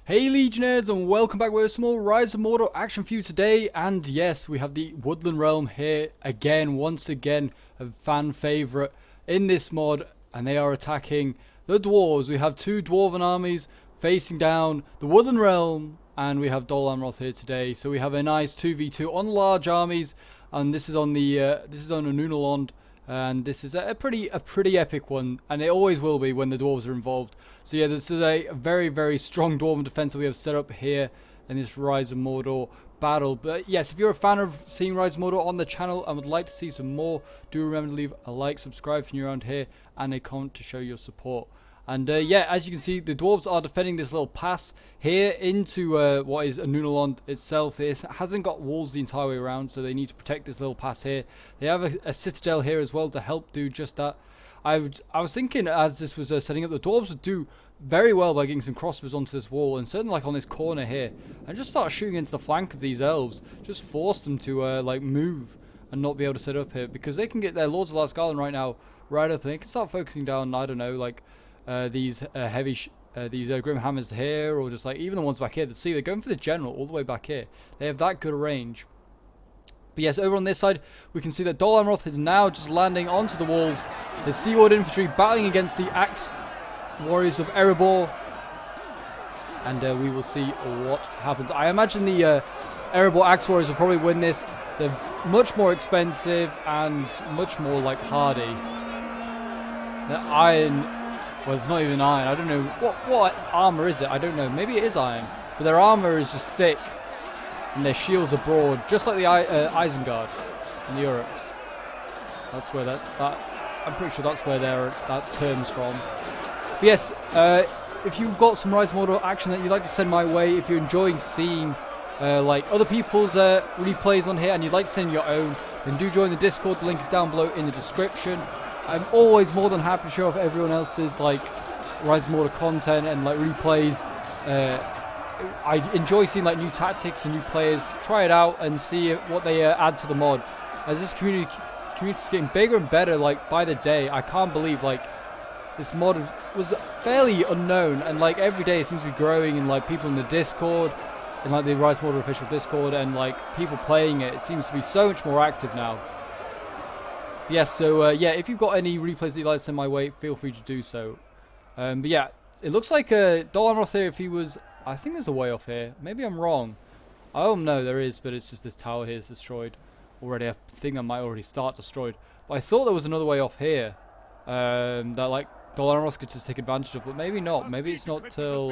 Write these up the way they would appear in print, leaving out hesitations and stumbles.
Hey Legionnaires, and welcome back with a small Rise of Mordor action for you today. And yes, we have the Woodland Realm here again, once again, a fan favourite in this mod. And they are attacking the Dwarves. We have two Dwarven armies facing down the Woodland Realm. And we have Dol Amroth here today. So we have a nice 2v2 on large armies. And this is on the Anunalond. And this is a pretty epic one, and it always will be when the dwarves are involved. So yeah, this is a very, very strong dwarven defense that we have set up here in this Rise of Mordor battle. But yes, if you're a fan of seeing Rise of Mordor on the channel and would like to see some more, do remember to leave a like, subscribe if you're around here, and a comment to show your support. And yeah, as you can see, the dwarves are defending this little pass here into what is Anunalond itself. It hasn't got walls the entire way around, so they need to protect this little pass here. They have a citadel here as well to help do just that. I was thinking as this was setting up, the dwarves would do very well by getting some crossbows onto this wall, and certainly like on this corner here, and just start shooting into the flank of these elves. Just force them to like move and not be able to set up here, because they can get their Lords of Lasgarland right now right up, and they can start focusing down, I don't know, like these grim hammers here, or just like even the ones back here. See, they're going for the general all the way back here. They have that good a range. But yes, over on this side, we can see that Dol Amroth is now just landing onto the walls. The Seaward infantry battling against the Axe warriors of Erebor, and we will see what happens. I imagine the Erebor Axe warriors will probably win this. They're much more expensive and much more like hardy. The iron. Well, it's not even iron. I don't know. What armor is it? I don't know. Maybe it is iron. But their armor is just thick. And their shields are broad. Just like the Isengard and the Uruks. That's where that I'm pretty sure that's where that term's from. But yes, if you've got some Rise of Mordor action that you'd like to send my way, if you're enjoying seeing like other people's replays on here and you'd like to send your own, then do join the Discord. The link is down below in the description. I'm always more than happy to show off everyone else's like Rise of Mordor content and like replays. I enjoy seeing like new tactics and new players try it out and see what they add to the mod. As this community's getting bigger and better like by the day, I can't believe like this mod was fairly unknown, and like every day it seems to be growing, and like people in the Discord and like the Rise of Mordor official Discord and like people playing it seems to be so much more active now. Yes, so yeah, if you've got any replays that you'd like to send my way, feel free to do so. But yeah, it looks like Dol Amroth here, if he was... I think there's a way off here. Maybe I'm wrong. Oh no, there is, but it's just this tower here is destroyed already. I think I might already start destroyed. But I thought there was another way off here that like Dol Amroth could just take advantage of, but maybe not. Maybe it's not till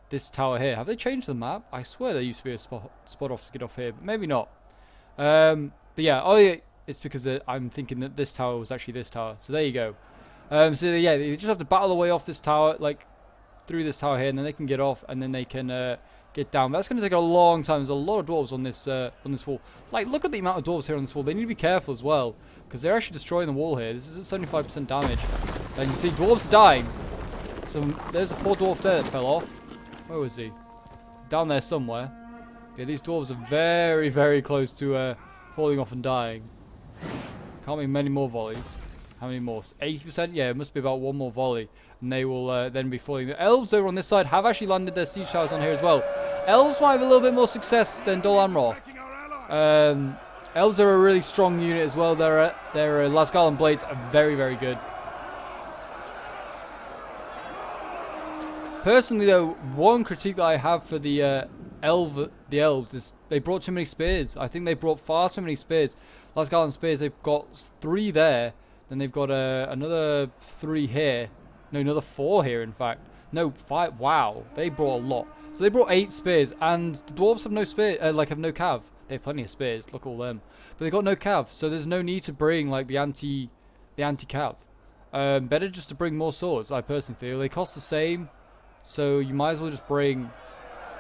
this tower here. Have they changed the map? I swear there used to be a spot off to get off here, but maybe not. But yeah, oh yeah. It's because I'm thinking that this tower was actually this tower. So there you go. So yeah, you just have to battle the way off this tower, like through this tower here, and then they can get off, and then they can get down. But that's going to take a long time. There's a lot of dwarves on this wall. Like, look at the amount of dwarves here on this wall. They need to be careful as well, because they're actually destroying the wall here. This is at 75% damage, and you see dwarves dying. So there's a poor dwarf there that fell off. Where was he? Down there somewhere. Yeah, these dwarves are very, very close to falling off and dying. Can't be many more volleys. How many more? 80%? Yeah, it must be about one more volley. And they will then be falling. The elves over on this side have actually landed their siege towers on here as well. Elves might have a little bit more success than Dol Amroth. Elves are a really strong unit as well. Their Lasgarland blades are very, very good. Personally though, one critique that I have for the elves is they brought too many spears. I think they brought far too many spears. Lasgarland spears, they've got 3 there. Then they've got another 3 here. No, another 4 here, in fact. No, 5. Wow, they brought a lot. So they brought 8 spears, and the dwarves have no spear, have no cav. They have plenty of spears. Look at all them, but they got no cav. So there's no need to bring like the anti cav. Better just to bring more swords. I personally feel they cost the same, so you might as well just bring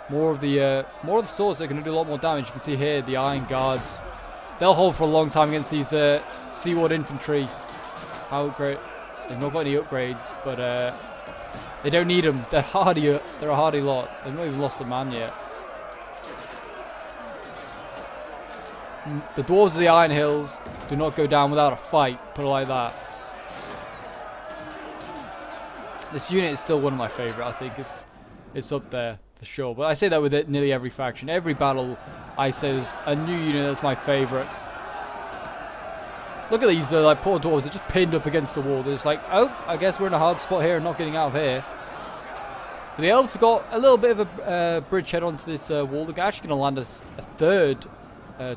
more of the swords. They're going to do a lot more damage. You can see here the iron guards. They'll hold for a long time against these Seaward infantry. How great. They've not got any upgrades, but they don't need them. They're hardy. They're a hardy lot. They've not even lost a man yet. The dwarves of the Iron Hills do not go down without a fight. Put it like that. This unit is still one of my favourite. I think it's it's up there for sure. But I say that with it, nearly every faction. Every battle, I say there's a new unit that's my favourite. Look at these like poor dwarves. They're just pinned up against the wall. They're just like, oh, I guess we're in a hard spot here and not getting out of here. But the elves have got a little bit of a bridgehead onto this wall. They're actually going to land a third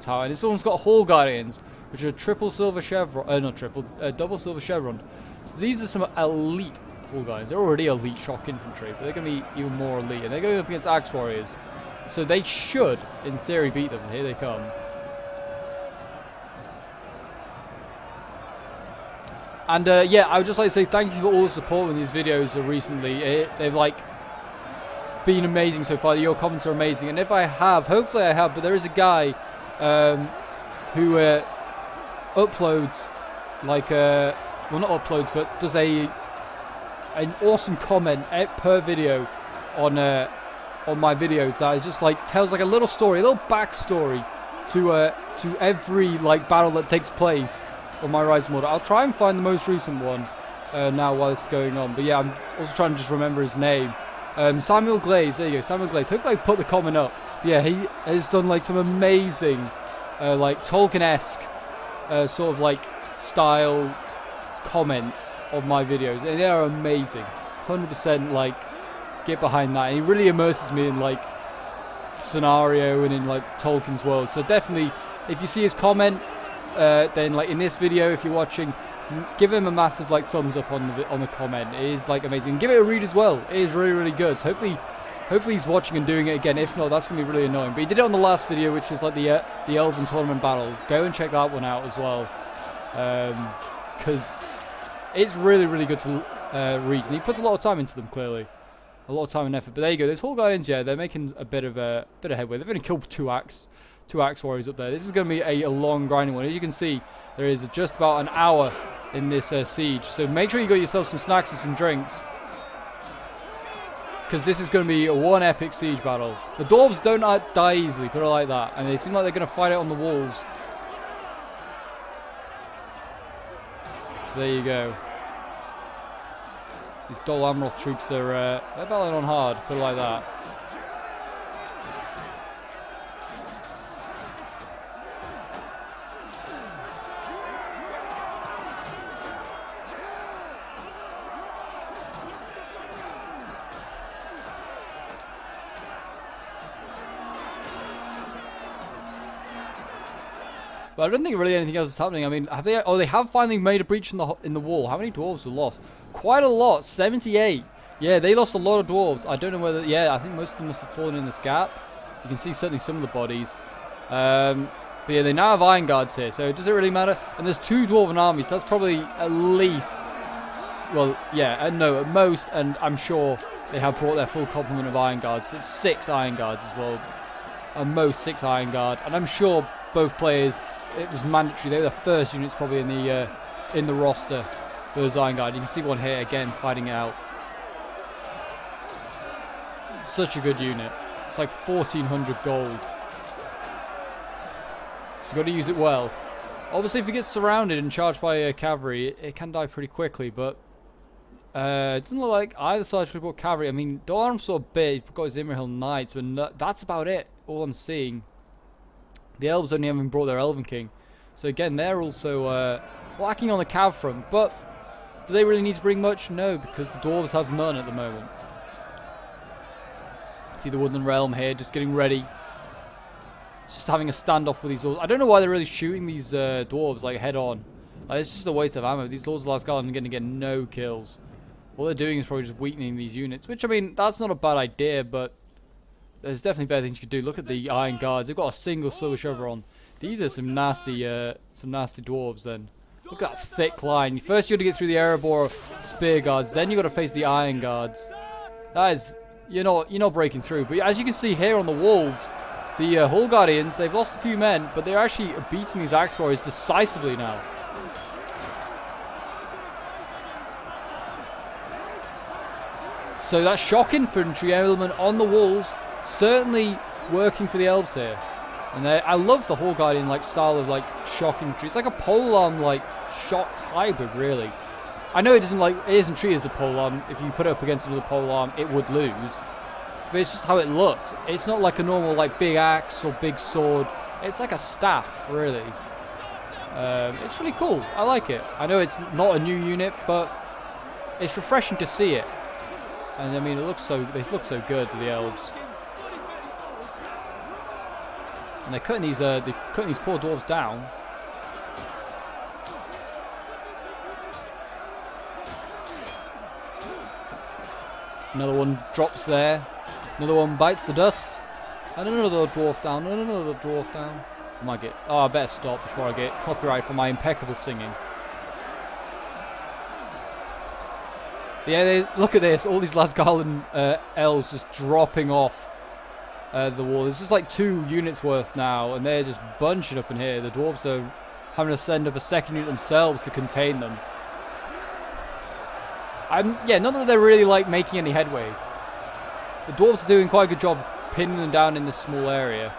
tower. And this one's got Hall Guardians, which are triple silver chevron. Not triple, double silver chevron. So these are some elite Hall Guardians. They're already elite shock infantry, but they're going to be even more elite. And they're going up against Axe Warriors. So they should, in theory, beat them. Here they come. And yeah, I would just like to say thank you for all the support in these videos recently. They've like been amazing so far. Your comments are amazing. And if I have, hopefully I have, but there is a guy who uploads like well, not uploads, but does an awesome comment per video on my videos that is just like tells like a little story, a little backstory to every like battle that takes place on my Rise of Mordor. I'll try and find the most recent one now while this is going on. But yeah, I'm also trying to just remember his name. Samuel Glaze, there you go, Samuel Glaze. Hopefully I put the comment up. But yeah, he has done like some amazing like Tolkien-esque sort of like style comments on my videos. And they are amazing. 100% like get behind that. And he really immerses me in like scenario and in like Tolkien's world. So definitely, if you see his comments, then like in this video, if you're watching, give him a massive like thumbs up on the comment. It is like amazing. Give it a read as well. It is really, really good. So hopefully he's watching and doing it again. If not, that's gonna be really annoying. But he did it on the last video, which was like the Elven tournament battle. Go and check that one out as well, because it's really, really good to read. And he puts a lot of time into them. Clearly, a lot of time and effort. But there you go. Those Hall Guardians, yeah, they're making a bit of headway. They've only killed two Axe Warriors up there. This is going to be a long grinding one. As you can see, there is just about an hour in this siege. So make sure you got yourself some snacks and some drinks, because this is going to be one epic siege battle. The dwarves don't die easily, put it like that. And they seem like they're going to fight it on the walls. So there you go. These Dol Amroth troops are they're battling on hard, put it like that. But I don't think really anything else is happening. I mean, have they? Oh, they have finally made a breach in the wall. How many dwarves were lost? Quite a lot. 78. Yeah, they lost a lot of dwarves. I don't know whether. Yeah, I think most of them must have fallen in this gap. You can see certainly some of the bodies. But yeah, they now have iron guards here. So does it really matter? And there's 2 dwarven armies. So that's probably at least. Well, yeah, no, at most, and I'm sure they have brought their full complement of iron guards. So it's 6 iron guards as well. At most 6 iron guard, and I'm sure both players. It was mandatory. They were the first units probably in the roster. Those Iron Guard. You can see one here again fighting it out. Such a good unit. It's like 1,400 gold. So you've got to use it well. Obviously, if it gets surrounded and charged by cavalry, it can die pretty quickly. But it doesn't look like either side should put cavalry. I mean, Dorm's sort of big. He's got his Imrahil Knights, but that's about it. All I'm seeing. The elves only haven't brought their Elven King. So again, they're also lacking on the cav front. But do they really need to bring much? No, because the dwarves have none at the moment. See the Woodland Realm here, just getting ready. Just having a standoff with these dwarves. I don't know why they're really shooting these dwarves like head on. Like, it's just a waste of ammo. These Lords of Lasgard are going to get no kills. All they're doing is probably just weakening these units. Which, I mean, that's not a bad idea, but there's definitely better things you could do. Look at the Iron Guards. They've got a single silver chevron. These are some nasty dwarves then. Look at that thick line. First you got to get through the Erebor Spear Guards, then you got to face the Iron Guards. That is, you're not breaking through. But as you can see here on the walls, the Hall Guardians, they've lost a few men, but they're actually beating these Axe Warriors decisively now. So that shock infantry element on the walls certainly working for the elves here. And I love the Hall Guardian like style of like shock infantry. It's like a polearm like shock hybrid, really. I know it isn't treated as a polearm. If you put it up against another polearm, it would lose. but it's just how it looks. It's not like a normal like big axe or big sword. It's like a staff, really. It's really cool. I like it. I know it's not a new unit, but it's refreshing to see it. And I mean, they look so good to the elves. And they're cutting these poor dwarves down. Another one drops there. Another one bites the dust. And another dwarf down. And another dwarf down. I might get... Oh, I better stop before I get copyright for my impeccable singing. But yeah, look at this. All these Lasgarland elves just dropping off the wall. There's just like 2 units worth now. And they're just bunching up in here. The dwarves are having to send up a second unit themselves to contain them. Yeah, not that they're really like making any headway. The dwarves are doing quite a good job pinning them down in this small area.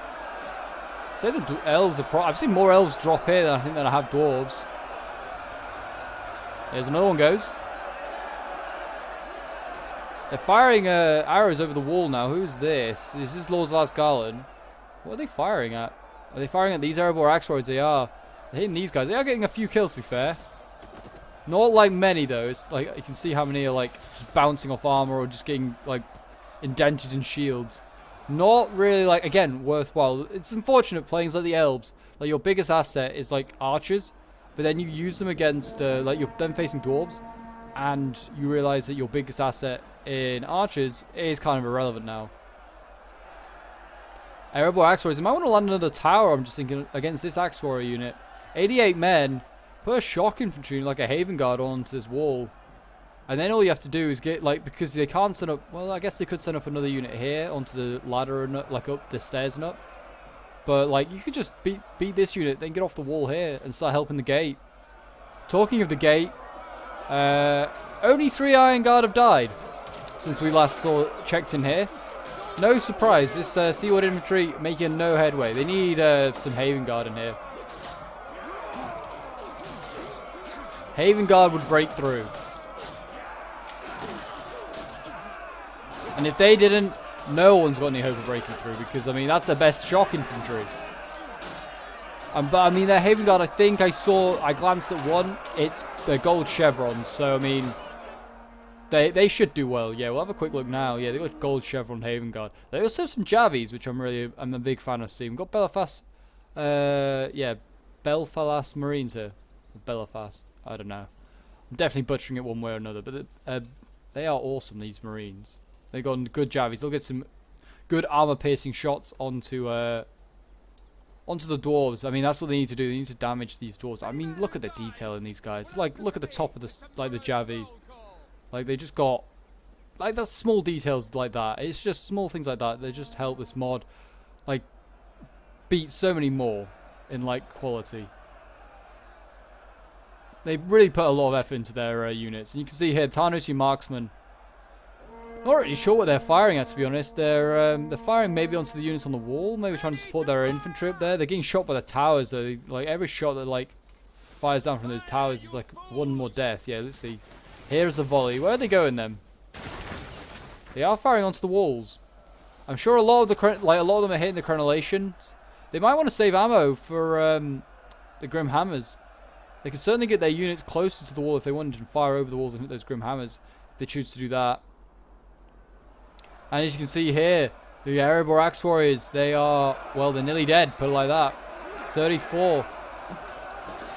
Say the elves are I've seen more elves drop here than I have dwarves. There's another one goes. They're firing arrows over the wall now. Who's this? Is this Lord Lasgarland? What are they firing at? Are they firing at these Erebor Axeroids? They are. They're hitting these guys. They are getting a few kills, to be fair. Not like many though. It's like you can see how many are like just bouncing off armor or just getting like indented in shields. Not really like, again, worthwhile. It's unfortunate playing like the elves. Like your biggest asset is like archers, but then you use them against like you're then facing dwarves, and you realize that your biggest asset in archers is kind of irrelevant now. Erebor Axeroids. They might want to land another tower. I'm just thinking against this Axe Warrior unit. 88 men. Put a shock infantry like a Haven Guard onto this wall. And then all you have to do is get, like, because they can't send up, well, I guess they could send up another unit here onto the ladder and, like, up the stairs and up. But, like, you could just beat this unit, then get off the wall here and start helping the gate. Talking of the gate, only 3 Iron Guard have died since we last checked in here. No surprise, this Seaward infantry making no headway. They need some Haven Guard in here. Haven Guard would break through. And if they didn't, no one's got any hope of breaking through, because, I mean, that's their best shock infantry. But, I mean, their Haven Guard, I think I glanced at one. It's the gold chevrons, so, I mean, they should do well. Yeah, we'll have a quick look now. Yeah, they got gold chevron Haven Guard. They also have some Javies, which I'm a big fan of seeing. We've got Belfast, yeah, Belfast Marines here. Belfast, I don't know. I'm definitely butchering it one way or another, but they are awesome, these Marines. They've got good Javies. They'll get some good armor-piercing shots onto the dwarves. I mean, that's what they need to do. They need to damage these dwarves. I mean, look at the detail in these guys. Like, look at the top of this, like the Javi. Like, they just got, like, that's small details like that. It's just small things like that. They just help this mod, like, beat so many more in, like, quality. They really put a lot of effort into their units. And you can see here, Tarnosi Marksman. Not really sure what they're firing at, to be honest. They're firing maybe onto the units on the wall, maybe trying to support their infantry up there. They're getting shot by the towers, though. Like, every shot that, like, fires down from those towers is, like, one more death. Yeah, let's see. Here's a volley. Where are they going, then? They are firing onto the walls. I'm sure a lot of them are hitting the crenellations. They might want to save ammo for the Grim Hammers. They can certainly get their units closer to the wall if they wanted to fire over the walls and hit those Grim Hammers, if they choose to do that. And as you can see here, the Erebor Axe Warriors, they are, well, they're nearly dead, put it like that. 34.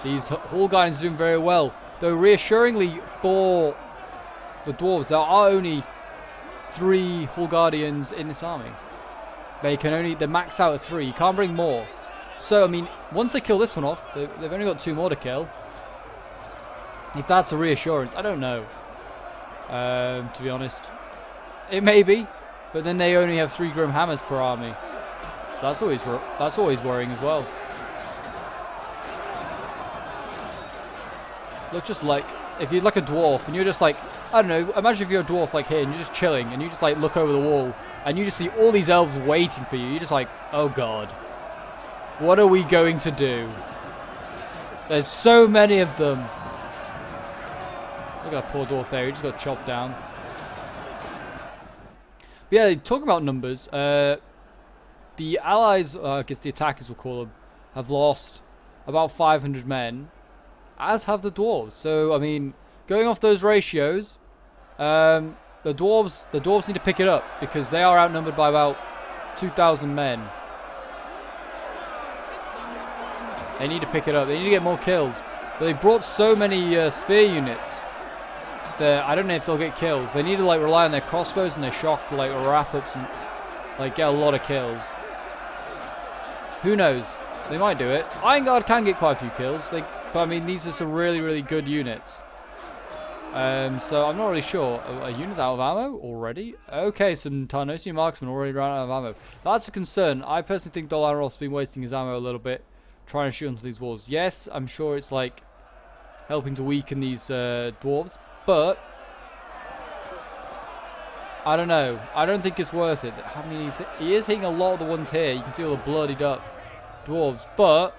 These Hall Guardians are doing very well. Though reassuringly for the Dwarves, there are only 3 Hall Guardians in this army. They're maxed out at 3. You can't bring more. So, I mean, once they kill this one off, they've only got 2 more to kill. If that's a reassurance, I don't know. To be honest. It may be. But then they only have 3 Grim Hammers per army. So that's always worrying as well. Look, just like, if you're like a dwarf and you're just like, I don't know, imagine if you're a dwarf like here and you're just chilling and you just like look over the wall and you just see all these elves waiting for you. You're just like, oh god. What are we going to do? There's so many of them. Look at that poor dwarf there, he just got chopped down. But yeah, talking about numbers, the allies, I guess the attackers we'll call them, have lost about 500 men, as have the dwarves. So I mean, going off those ratios, the dwarves need to pick it up because they are outnumbered by about 2,000 men. They need to pick it up. They need to get more kills. But they brought so many spear units that I don't know if they'll get kills. They need to like rely on their crossbows and their shock to like wrap up some, like get a lot of kills. Who knows? They might do it. Iron Guard can get quite a few kills. But I mean, these are some really, really good units. So I'm not really sure. Are units out of ammo already? Okay, some Tarnosian marksmen already ran out of ammo. That's a concern. I personally think Dolaroth's been wasting his ammo a little bit, trying to shoot onto these walls. Yes, I'm sure it's like helping to weaken these dwarves, but I don't know. I don't think it's worth it. I mean, he is hitting a lot of the ones here. You can see all the bloodied up dwarves, but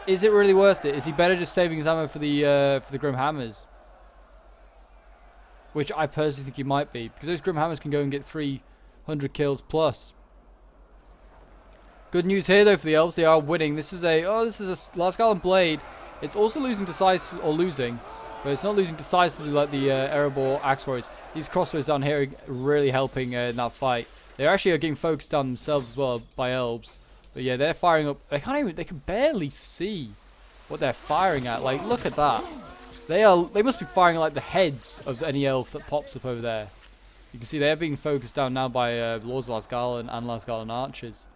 is it really worth it? Is he better just saving his ammo for the Grim Hammers? Which I personally think he might be, because those Grim Hammers can go and get 300 kills plus. Good news here though for the elves, they are winning. This is a Lascalon Blade. It's also losing decisively, or losing, but it's not losing decisively like the Erebor Axe Warriors. These crossbows down here are really helping in that fight. They actually are getting focused on themselves as well by elves. But yeah, they're firing up. They can barely see what they're firing at. Like, look at that. They must be firing at like the heads of any elf that pops up over there. You can see they're being focused down now by Lords of Lascalon and Lascalon archers.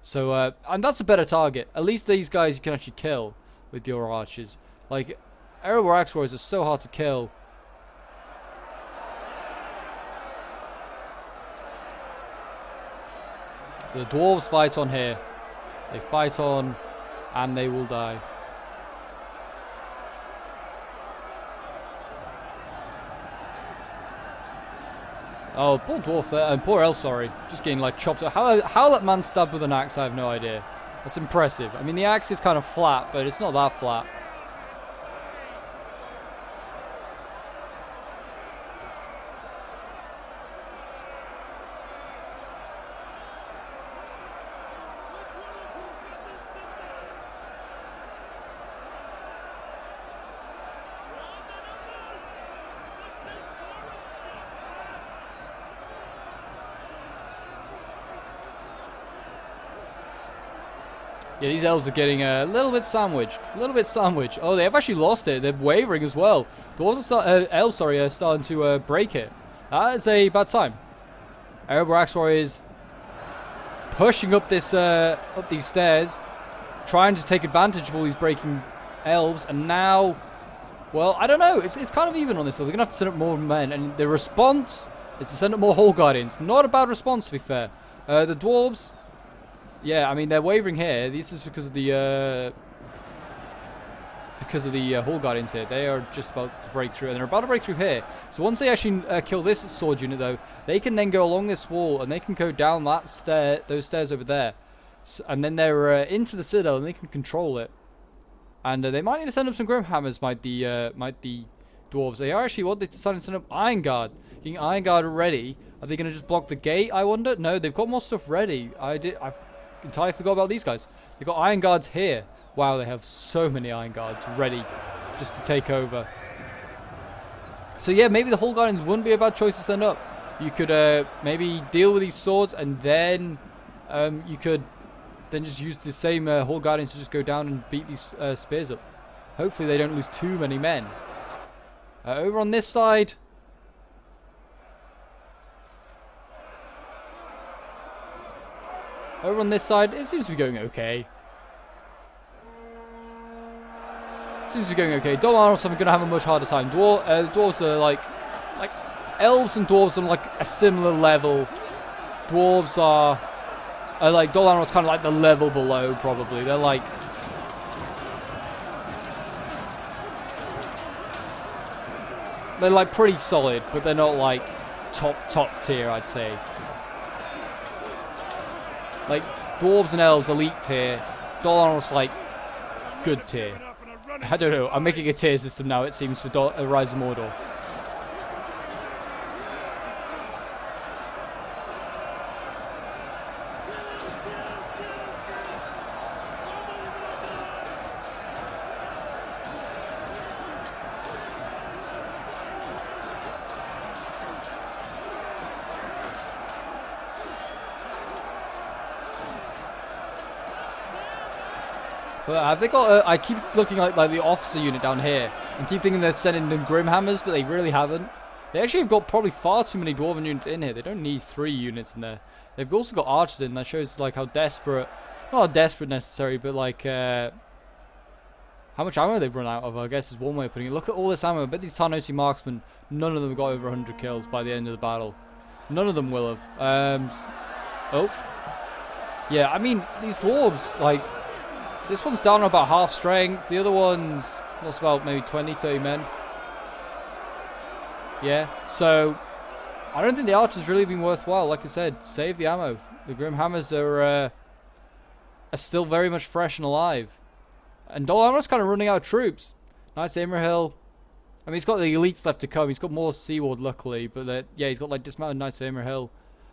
So, and that's a better target. At least these guys you can actually kill with your archers. Like, Erebor Axe Warriors are so hard to kill. The dwarves fight on here. They fight on, and they will die. Oh, poor dwarf there, and poor elf, sorry. Just getting like chopped up. How that man stabbed with an axe, I have no idea. That's impressive. I mean, the axe is kind of flat, but it's not that flat. Yeah, these elves are getting a little bit sandwiched. A little bit sandwiched. Oh, they have actually lost it. They're wavering as well. Dwarves are elves, sorry, are starting to break it. That is a bad sign. Erebor Axe Warriors pushing up this up these stairs, trying to take advantage of all these breaking elves, and now, well, I don't know. It's kind of even on this. They're gonna have to send up more men, and the response is to send up more Hall Guardians. Not a bad response, to be fair. The dwarves. Yeah, I mean, they're wavering here. This is because of the Hall Guardians here. They are just about to break through, and they're about to break through here. So once they actually kill this sword unit, though, they can then go along this wall, and they can go down that those stairs over there. So, and then they're into the Citadel, and they can control it. And they might need to send up some Grim Hammers, might the dwarves. They are actually, what, they decided to send up Iron Guard. Getting Iron Guard ready. Are they going to just block the gate, I wonder? No, they've got more stuff ready. I've entirely forgot about these guys. They've got Iron Guards here. Wow, they have so many Iron Guards ready just to take over. So yeah, maybe the Hall Guardians wouldn't be a bad choice to send up. You could maybe deal with these swords, and then you could then just use the same Hall Guardians to just go down and beat these spears up. Hopefully they don't lose too many men. Over on this side, it seems to be going okay. Dolaroth's going to have a much harder time. Dwarves are like elves and dwarves are on like a similar level. Dwarves are like Dolaroth's kind of like the level below, probably. They're like pretty solid, but they're not like top tier, I'd say. Like, dwarves and elves, elite tier. Dolaroth's like good tier. I don't know. I'm making a tier system now, it seems, for Rise of Mordor. But have they got? I keep looking like the officer unit down here, and keep thinking they're sending them Grimhammers, but they really haven't. They actually have got probably far too many Dwarven units in here. They don't need 3 units in there. They've also got archers in. That shows like how desperate, not how desperate necessarily, but like how much ammo they've run out of. I guess is one way of putting it. Look at all this ammo. I bet these Tarnosi marksmen, none of them got over 100 kills by the end of the battle. None of them will have. Oh, yeah. I mean, these dwarves, like, this one's down about half strength. The other one's lost about maybe 20, 30 men. Yeah, so I don't think the archers really been worthwhile. Like I said, save the ammo. The Grimhammers are still very much fresh and alive. And Dol Amroth's kind of running out of troops. Nice Imrahil. I mean, he's got the elites left to come. He's got more Seaward, luckily. But yeah, he's got like dismounted Knights of Imrahil.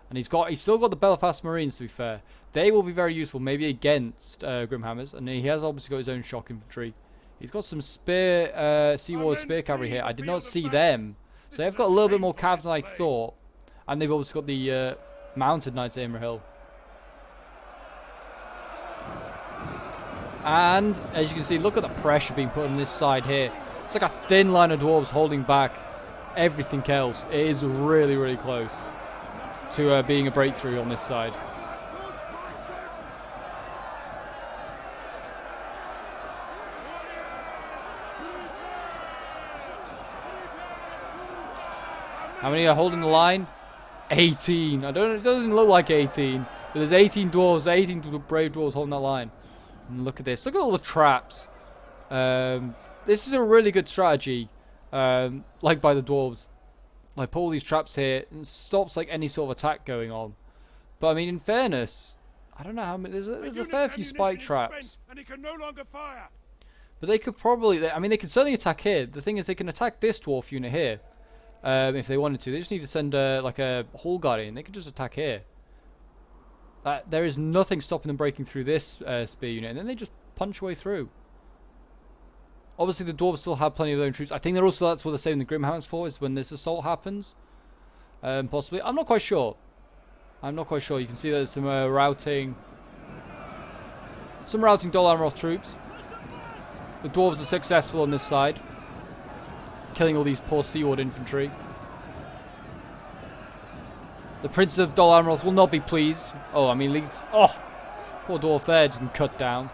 And he's still got the Belfast Marines, to be fair. They will be very useful, maybe against Grimhammers. And he has obviously got his own shock infantry. He's got some Seaward spear cavalry here. I did not see them. So they've got a little bit more calves than I thought. And they've also got the mounted Knights of Imrahil. And as you can see, look at the pressure being put on this side here. It's like a thin line of dwarves holding back everything else. It is really, really close to being a breakthrough on this side. How many are holding the line? 18. I don't know, it doesn't look like 18. But there's 18 dwarves, 18 brave dwarves holding that line. And look at this. Look at all the traps. This is a really good strategy. Like by the dwarves. Like put all these traps here and stops like any sort of attack going on. But I mean, in fairness, I don't know how many. There's a fair few spike traps. And he can no longer fire. But they could probably. I mean, they can certainly attack here. The thing is, they can attack this dwarf unit here. If they wanted to. They just need to send like a Hall Guard in. They can just attack here. There is nothing stopping them breaking through this spear unit. And then they just punch away through. Obviously, the dwarves still have plenty of their own troops. I think that's what they're saving the Grimhammers for, is when this assault happens. Possibly. I'm not quite sure. I'm not quite sure. You can see there's some routing. Some routing Dol Amroth troops. The dwarves are successful on this side. Killing all these poor Seaward infantry. The Prince of Dol Amroth will not be pleased. Oh, I mean, poor dwarf there just been cut down.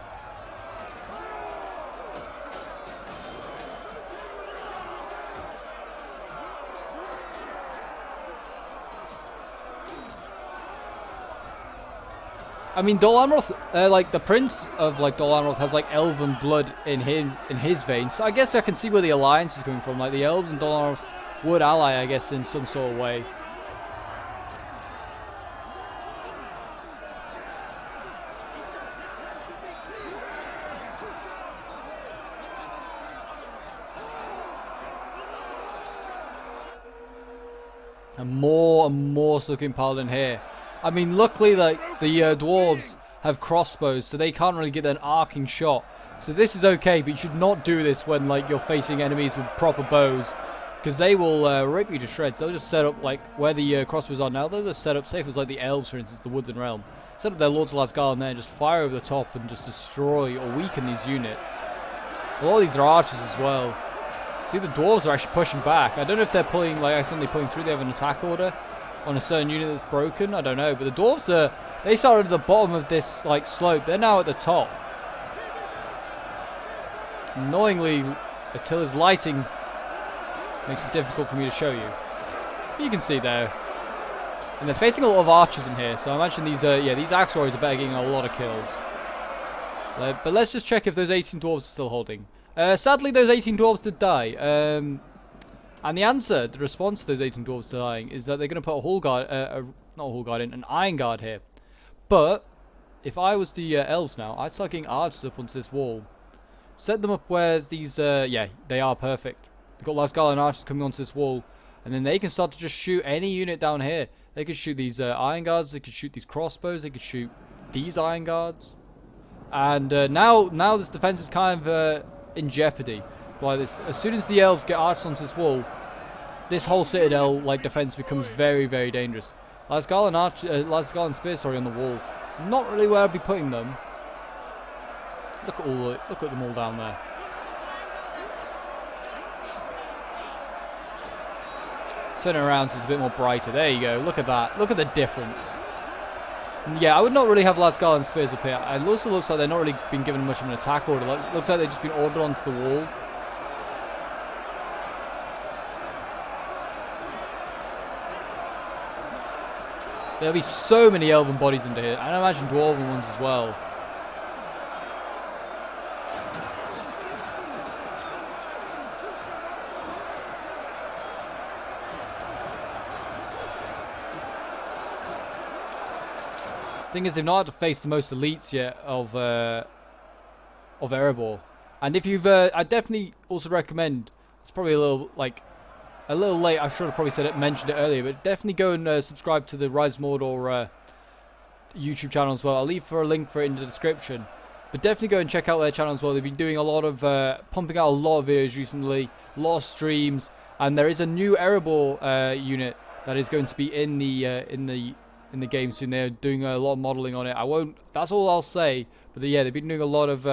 I mean, Dol Amroth, like the Prince of like Dol Amroth has like Elven blood in his veins. So I guess I can see where the alliance is coming from. Like the Elves and Dol Amroth would ally, I guess, in some sort of way. And more looking piled in here. I mean, luckily, like the dwarves have crossbows, so they can't really get an arcing shot. So this is okay, but you should not do this when like you're facing enemies with proper bows, because they will rip you to shreds. They'll just set up like where the crossbows are now. They'll just set up, say if it was like the elves, for instance, the Woodland Realm, set up their Lords of Lasgal in there and just fire over the top and just destroy or weaken these units. A lot of these are archers as well. See, the dwarves are actually pushing back. I don't know if they're pulling, like accidentally pulling through. They have an attack order on a certain unit that's broken. I don't know, but the dwarves they started at the bottom of this like slope. They're now at the top. Annoyingly, Attila's lighting makes it difficult for me to show you. But you can see there, and they're facing a lot of archers in here. So I imagine these these axe warriors are better getting a lot of kills. But let's just check if those 18 dwarves are still holding. Sadly, those 18 dwarves did die. And the answer, the response to those 18 dwarves dying, is that they're going to put a Hall Guard, not a Hall Guard in, an Iron Guard here. But, if I was the elves now, I'd start getting archers up onto this wall. Set them up where these, they are perfect. They've got Lasgal and archers coming onto this wall, and then they can start to just shoot any unit down here. They could shoot these Iron Guards, they could shoot these crossbows, they could shoot these Iron Guards. And now this defense is kind of in jeopardy. By this, as soon as the elves get archers onto this wall, this whole citadel like defense becomes very, very dangerous. Lasgal and Spear, on the wall. Not really where I'd be putting them. Look at them all down there. Turn it around so it's a bit more brighter. There you go. Look at that. Look at the difference. Yeah, I would not really have Lasgarland spears up here. It also looks like they're not really been given much of an attack order. Looks like they've just been ordered onto the wall. There'll be so many elven bodies under here. And I imagine dwarven ones as well. Thing is, they've not had to face the most elites yet of Erebor. And if you've, I definitely also recommend. It's probably a little late. I should have probably mentioned it earlier, but definitely go and subscribe to the Rise of Mordor YouTube channel as well. I'll leave a link for it in the description. But definitely go and check out their channel as well. They've been doing a lot of pumping out a lot of videos recently, a lot of streams, and there is a new Erebor unit that is going to be in the game soon. They're doing a lot of modeling on it. That's all I'll say. But yeah, they've been doing a lot of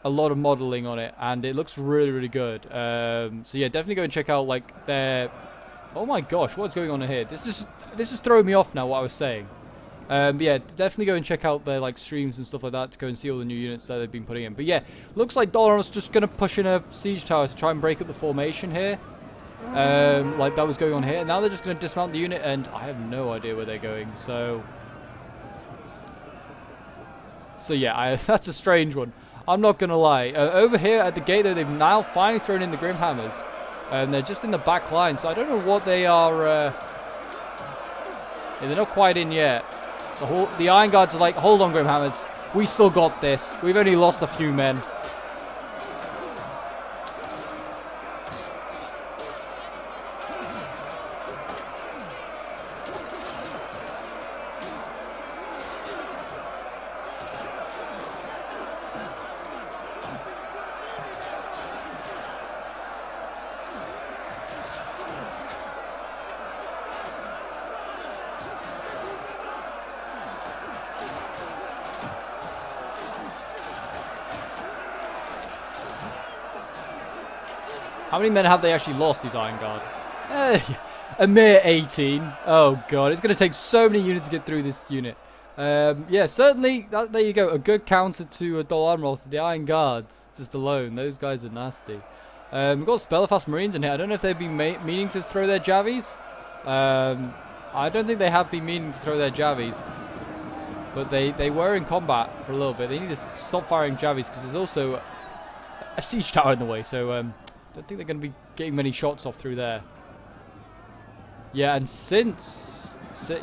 modeling on it, and it looks really, really good. So yeah, definitely go and check out like their. Oh my gosh, what's going on here? This is throwing me off now. What I was saying. But yeah, definitely go and check out their like streams and stuff like that to go and see all the new units that they've been putting in. But yeah, looks like Doloron's just gonna push in a siege tower to try and break up the formation here. Like that was going on here. Now they're just going to dismount the unit, and I have no idea where they're going. So yeah, that's a strange one. I'm not going to lie. Over here at the gate, though, they've now finally thrown in the Grimhammers, and they're just in the back line. So I don't know what they are. Yeah, they're not quite in yet. The Iron Guards are like, hold on, Grimhammers. We still got this. We've only lost a few men. How many men have they actually lost, these Iron Guard? A mere 18. Oh god, it's going to take so many units to get through this unit. Yeah, certainly, there you go. A good counter to Dol Amroth. The Iron Guards, just alone. Those guys are nasty. We've got Spellfast Marines in here. I don't know if they've been meaning to throw their javies. I don't think they have been meaning to throw their javies. But they were in combat for a little bit. They need to stop firing javies because there's also a siege tower in the way. So, don't think they're going to be getting many shots off through there. Yeah, and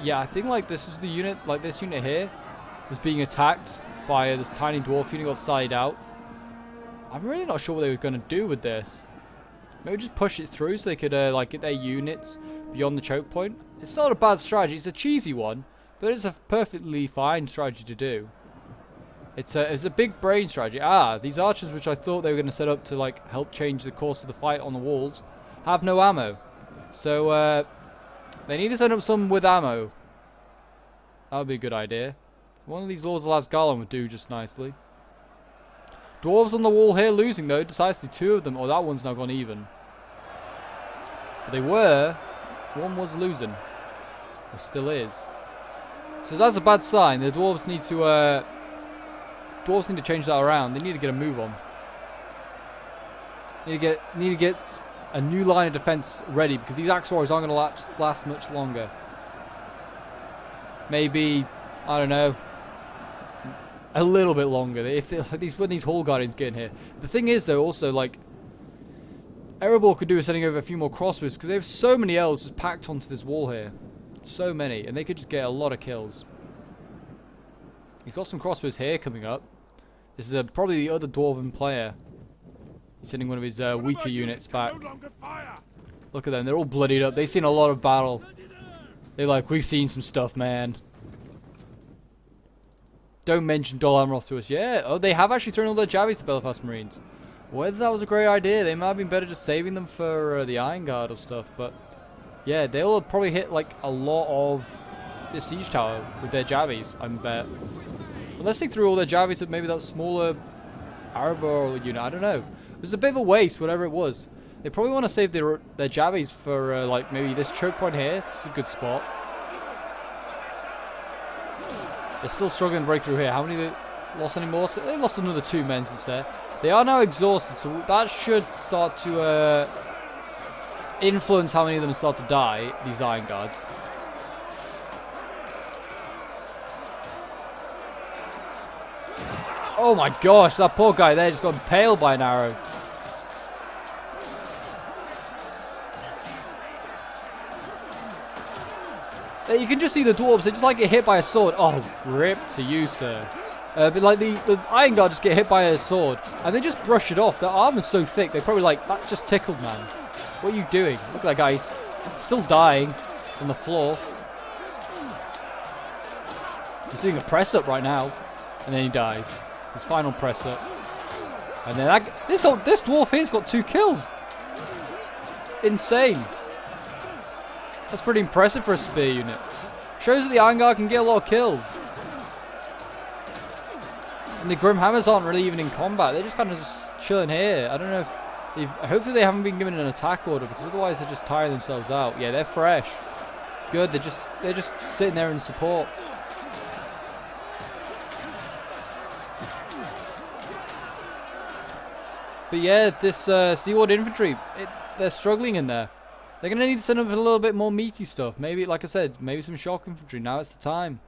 yeah, I think like this is the unit, like this unit here was being attacked by this tiny dwarf unit, got sided out. I'm really not sure what they were going to do with this. Maybe just push it through so they could like get their units beyond the choke point. It's not a bad strategy. It's a cheesy one, but it's a perfectly fine strategy to do. It's a big brain strategy. These archers, which I thought they were going to set up to like help change the course of the fight on the walls, have no ammo. So they need to set up some with ammo. That would be a good idea. One of these Lords of Lasgarland would do just nicely. Dwarves on the wall here losing though, decisively 2 of them. Oh, that one's now gone even. But they were. One was losing. Or still is. So that's a bad sign. The dwarves need to change that around. They need to get a move on. Need to get a new line of defense ready because these axe warriors aren't going to last much longer. Maybe, I don't know, a little bit longer. When these Hall Guardians get in here. The thing is though, also like Erebor could do with sending over a few more crossbows because they have so many elves just packed onto this wall here. So many, and they could just get a lot of kills. He's got some crossbows here coming up. This is probably the other Dwarven player. He's sending one of his weaker units back. Look at them, they're all bloodied up. They've seen a lot of battle. They're like, we've seen some stuff, man. Don't mention Dol Amroth to us. Yeah, oh, they have actually thrown all their javies to Belfast Marines. Whether that was a great idea, they might have been better just saving them for the Iron Guard or stuff. But yeah, they'll probably hit like a lot of the siege tower with their javies, I bet. Unless they threw all their Javis at maybe that smaller Arabor unit. I don't know. It was a bit of a waste, whatever it was. They probably want to save their Javis for like maybe this choke point here. This is a good spot. They're still struggling to break through here. How many they lost any more? So they lost another 2 men since there. They are now exhausted, so that should start to influence how many of them start to die, these Iron Guards. Oh my gosh, that poor guy there just got impaled by an arrow. You can just see the dwarves, they just like get hit by a sword. Oh, rip to you, sir. But like the Iron Guard just get hit by a sword and they just brush it off. Their armor's so thick, they probably like, that just tickled, man. What are you doing? Look at that guy, he's still dying on the floor. He's doing a press up right now, and then he dies. His final press up. And then this dwarf here's got 2 kills. Insane. That's pretty impressive for a spear unit. Shows that the Iron Guard can get a lot of kills. And the Grim Hammers aren't really even in combat. They're just kind of just chilling here. I don't know if hopefully they haven't been given an attack order, because otherwise they're just tiring themselves out. Yeah, they're fresh. Good. They're just sitting there in support. But yeah, this Seaward infantry, they're struggling in there. They're going to need to send up a little bit more meaty stuff. Maybe, like I said, maybe some shock infantry. Now it's the time.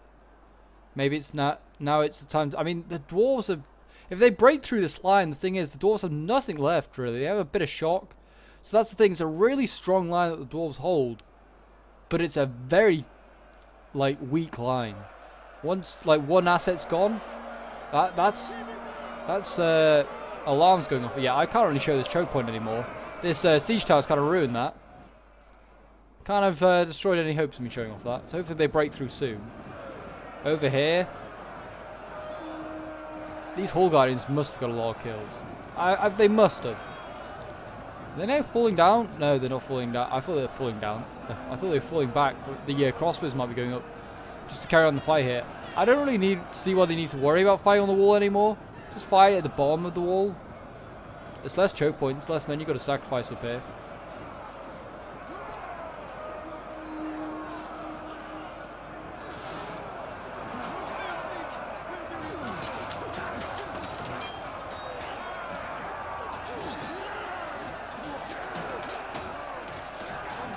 Maybe it's not. Now it's the time. I mean, the dwarves have... If they break through this line, the thing is, the dwarves have nothing left, really. They have a bit of shock. So that's the thing. It's a really strong line that the dwarves hold. But it's a very, like, weak line. Once, like, one asset's gone, that's alarms going off. Yeah, I can't really show this choke point anymore. This siege tower's kind of ruined that. Kind of destroyed any hopes of me showing off that. So hopefully they break through soon. Over here. These Hall Guardians must have got a lot of kills. They must have. Are they now falling down? No, they're not falling down. I thought they were falling down. I thought they were falling back. But the crossbows might be going up. Just to carry on the fight here. I don't really see why they need to worry about fighting on the wall anymore. Just fight at the bottom of the wall. It's less choke points, less men you've got to sacrifice up here.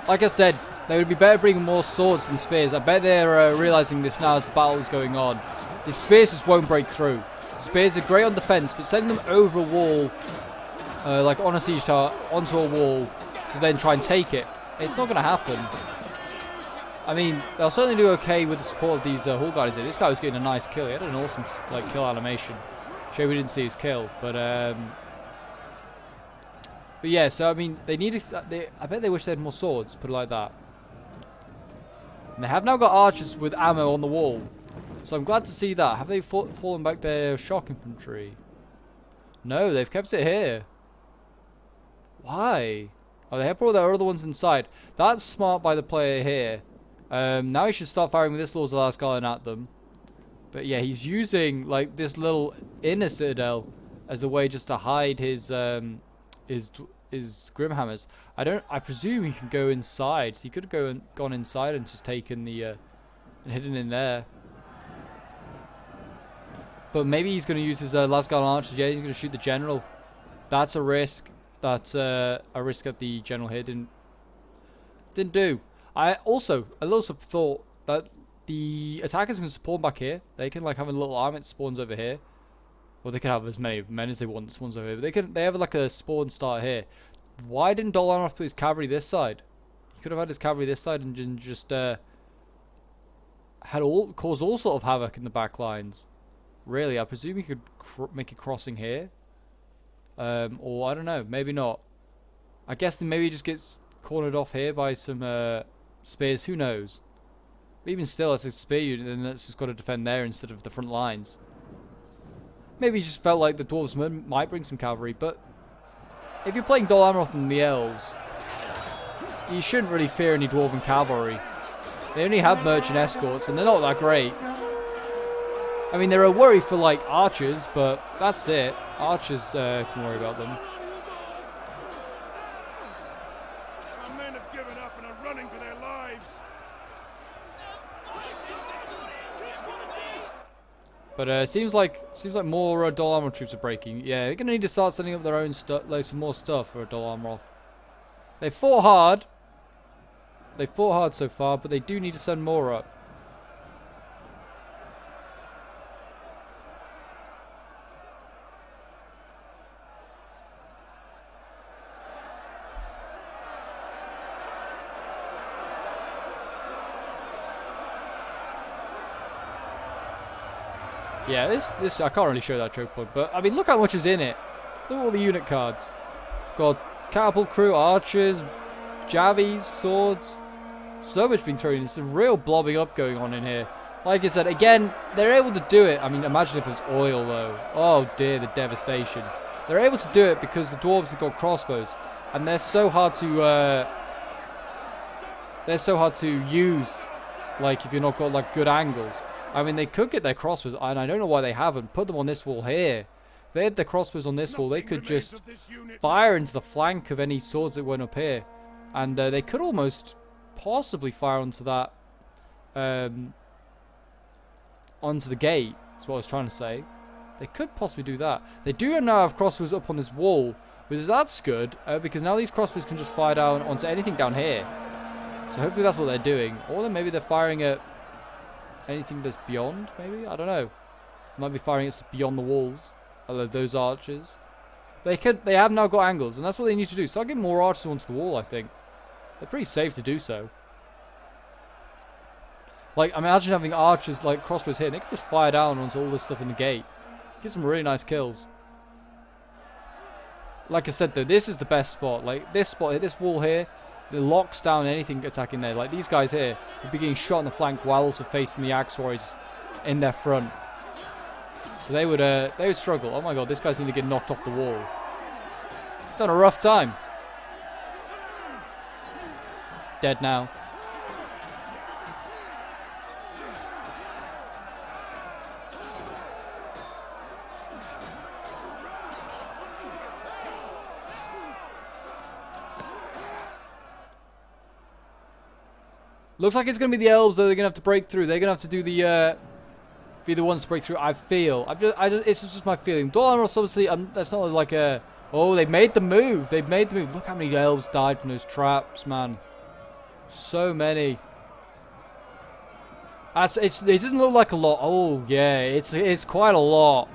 Like I said, they would be better bringing more swords than spears. I bet they're realizing this now as the battle is going on. The spears just won't break through. Spears are great on defense, but send them over a wall, like on a siege tower, onto a wall, to then try and take it. It's not going to happen. I mean, they'll certainly do okay with the support of these Hall Guardians here. This guy was getting a nice kill. He had an awesome kill animation. Shame we didn't see his kill, but yeah. So I mean, they need. I bet they wish they had more swords. Put it like that. And they have now got archers with ammo on the wall. So I'm glad to see that. Have they fallen back their shock infantry? No, they've kept it here. Why? Oh, they have brought their other ones inside. That's smart by the player here. Now he should start firing with this Lord's Last Garland at them. But yeah, he's using like this little inner citadel as a way just to hide his Grimhammers. I presume he can go inside. So he could have gone inside and just taken the and hidden in there. But maybe he's going to use his Lasgarland archers. Yeah, he's going to shoot the general. That's a risk. That's a risk that the general here didn't do. I also thought that the attackers can spawn back here. They can like have a little army that spawns over here. Well, they can have as many men as they want that spawns over here. But they have like a spawn start here. Why didn't Dolan put his cavalry this side? He could have had his cavalry this side and just caused all sort of havoc in the back lines. Really, I presume he could make a crossing here. Or I don't know, maybe not. I guess then maybe he just gets cornered off here by some spears, who knows. But even still, it's a spear unit, then that's just got to defend there instead of the front lines. Maybe he just felt like the dwarves might bring some cavalry, but if you're playing Dol Amroth and the elves, you shouldn't really fear any dwarven cavalry. They only have merchant escorts, and they're not that great. I mean, they're a worry for, like, archers, but that's it. Archers can worry about them. Our men have given up and are running for their lives. But seems like more Dol Amroth troops are breaking. Yeah, they're gonna need to start setting up their own stuff, like some more stuff for Dol Amroth. They fought hard. They fought hard so far, but they do need to send more up. Yeah, this I can't really show that choke point, but I mean, look how much is in it. Look at all the unit cards. Got catapult crew, archers, javies, swords. So much being thrown in. It's a real blobbing up going on in here. Like I said, again, they're able to do it. I mean, imagine if it was oil though. Oh dear, the devastation. They're able to do it because the dwarves have got crossbows, and they're so hard to use. Like if you're not got like good angles. I mean, they could get their crossbows, and I don't know why they haven't put them on this wall here. If they had their crossbows on this wall, they could just fire into the flank of any swords that went up here, and they could almost possibly fire onto that, onto the gate. That's what I was trying to say. They could possibly do that. They do now have crossbows up on this wall, which is that's good because now these crossbows can just fire down onto anything down here. So hopefully that's what they're doing, or then maybe they're firing at anything that's beyond, maybe? I don't know. Might be firing it beyond the walls. Although those archers. They have now got angles, and that's what they need to do. Start getting more archers onto the wall, I think. They're pretty safe to do so. Like, imagine having archers, like, crossbows here. They can just fire down onto all this stuff in the gate. Get some really nice kills. Like I said, though, this is the best spot. Like, this spot here, this wall here, it locks down anything attacking there. Like these guys here would be getting shot in the flank while also facing the axe warriors in their front. So they would struggle. Oh my god, this guy's need to get knocked off the wall. He's had a rough time. Dead now. Looks like it's going to be the elves, though. They're going to have to break through. They're going to have to do the, be the ones to break through. I feel. It's just my feeling. Dol Amroth, obviously, that's not like a... Oh, they made the move. They've made the move. Look how many elves died from those traps, man. So many. It doesn't look like a lot. Oh, yeah. It's quite a lot.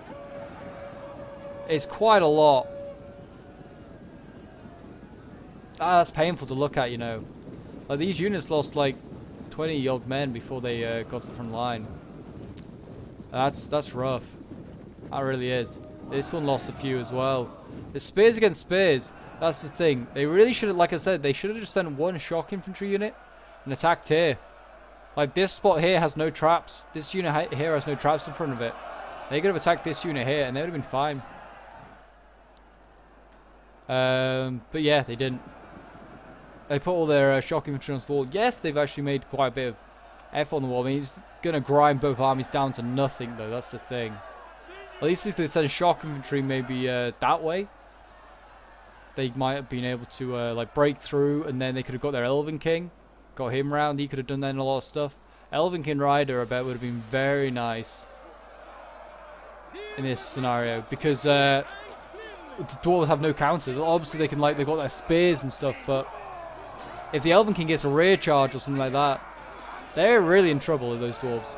It's quite a lot. Ah, that's painful to look at, you know. Like, these units lost, like, 20 odd men before they got to the front line. That's rough. That really is. This one lost a few as well. It's spears against spears. That's the thing. They really should have, like I said, they should have just sent one shock infantry unit and attacked here. Like, this spot here has no traps. This unit here has no traps in front of it. They could have attacked this unit here and they would have been fine. But yeah, they didn't. They put all their shock infantry on the wall. Yes, they've actually made quite a bit of effort on the wall. I mean, it's going to grind both armies down to nothing, though. That's the thing. At least if they send shock infantry maybe that way, they might have been able to like break through, and then they could have got their Elven King. Got him round. He could have done then a lot of stuff. Elven King Rider, I bet, would have been very nice in this scenario. Because the dwarves have no counters. Obviously, they can, like, they've got their spears and stuff, but... if the Elven King gets a rear charge or something like that, they're really in trouble with those dwarves.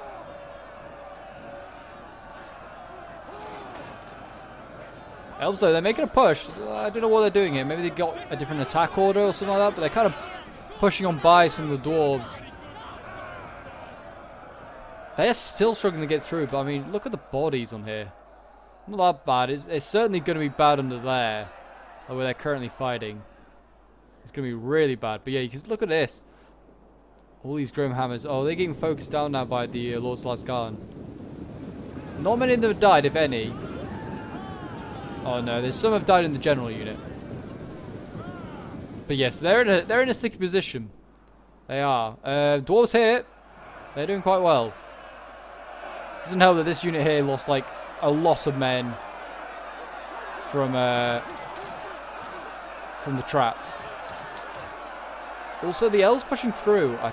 Elves, though, they're making a push. I don't know what they're doing here. Maybe they got a different attack order or something like that, but they're kind of pushing on by some of the dwarves. They're still struggling to get through, but I mean, look at the bodies on here. Not that bad. It's certainly going to be bad under there, where they're currently fighting. It's going to be really bad. But yeah, you can look at this. All these Grim Hammers. Oh, they're getting focused down now by the Lord Slasgarn. Not many of them have died, if any. Oh no, there's some have died in the general unit. But yes, they're in a sticky position. They are. Dwarves here. They're doing quite well. Doesn't help that this unit here lost like a lot of men from the traps. Also, the elves pushing through. I'm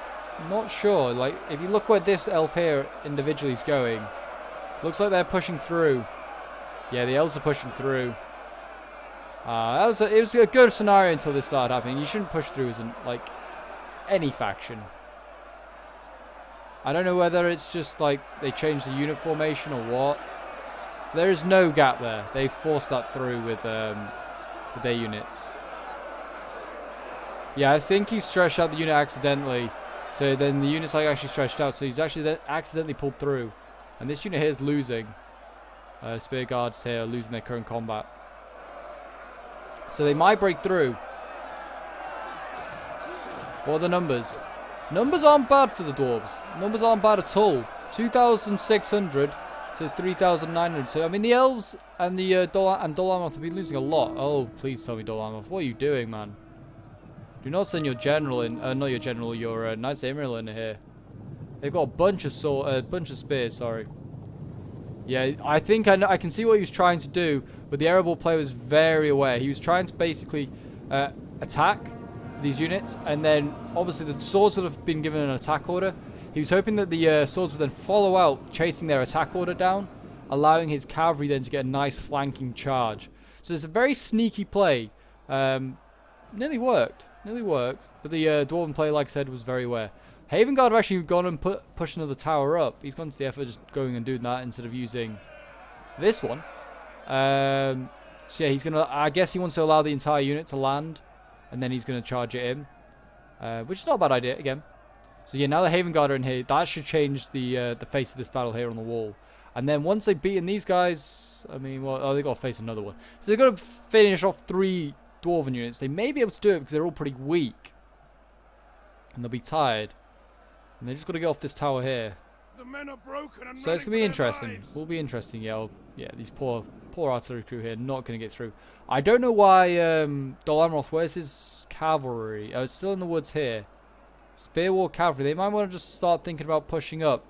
not sure. Like, if you look where this elf here individually is going, looks like they're pushing through. Yeah, the elves are pushing through. It was a good scenario until this started happening. You shouldn't push through as like any faction. I don't know whether it's just like they changed the unit formation or what. There is no gap there. They forced that through with their units. Yeah, I think he stretched out the unit accidentally. So then the unit's like actually stretched out. So he's actually then accidentally pulled through. And this unit here is losing. Spear guards here are losing their current combat. So they might break through. What are the numbers? Numbers aren't bad for the dwarves. Numbers aren't bad at all. 2,600 to 3,900. So I mean the elves and the Dolamoth have been losing a lot. Oh, please tell me Dolamoth. What are you doing, man? Do not send your general in. Not your general. Your Knights Emerald in here. They've got a bunch of spears. Sorry. Yeah, I think I can see what he was trying to do, but the Arable player was very aware. He was trying to basically attack these units, and then obviously the swords would have been given an attack order. He was hoping that the swords would then follow out, chasing their attack order down, allowing his cavalry then to get a nice flanking charge. So it's a very sneaky play. Nearly worked. But the Dwarven player, like I said, was very aware. Haven Guard have actually gone and pushed another tower up. He's gone to the effort of just going and doing that instead of using this one. So yeah, he's gonna. I guess he wants to allow the entire unit to land, and then he's gonna charge it in, which is not a bad idea again. So yeah, now the Haven Guard are in here. That should change the face of this battle here on the wall. And then once they've beaten these guys, I mean, well, they got to face another one. So they've got to finish off 3 Dwarven units. They may be able to do it because they're all pretty weak, and they'll be tired. And they just got to get off this tower here. The men are broken and So it's gonna be interesting. lives. Will be interesting. Yeah, yeah. These poor artillery crew here not gonna get through. I don't know why Dol Amroth. Where's his cavalry? Oh, it's still in the woods here. Spear War cavalry. They might want to just start thinking about pushing up,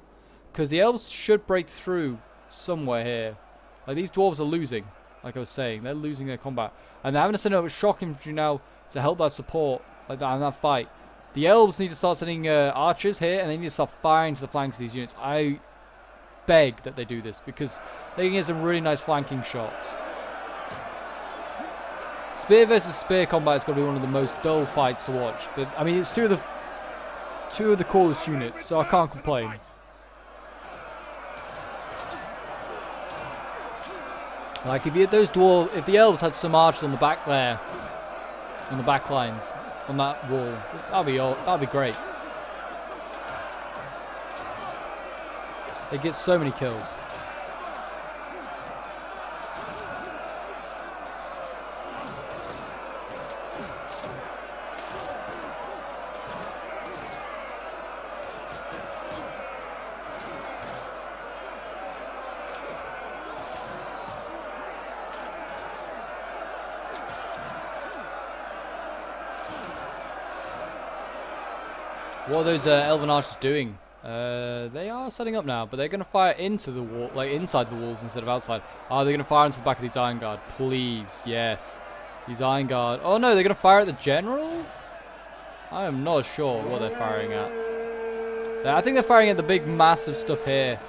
because the elves should break through somewhere here. Like, these dwarves are losing. Like I was saying, they're losing their combat, and they're having to send out shock infantry now to help that support, like that in that fight. The elves need to start sending archers here, and they need to start firing to the flanks of these units. I beg that they do this, because they can get some really nice flanking shots. Spear versus spear combat is going to be one of the most dull fights to watch. But I mean, it's two of the coolest units, so I can't complain. Like, if the elves had some archers on the back there, on the back lines, on that wall, that'd be great. They get so many kills. What are those Elven archers doing? They are setting up now, but they're going to fire into the wall, like inside the walls instead of outside. Oh, they're going to fire into the back of these Iron Guard. Please, yes. These Iron Guard. Oh no, they're going to fire at the general? I am not sure what they're firing at. I think they're firing at the big, massive stuff here.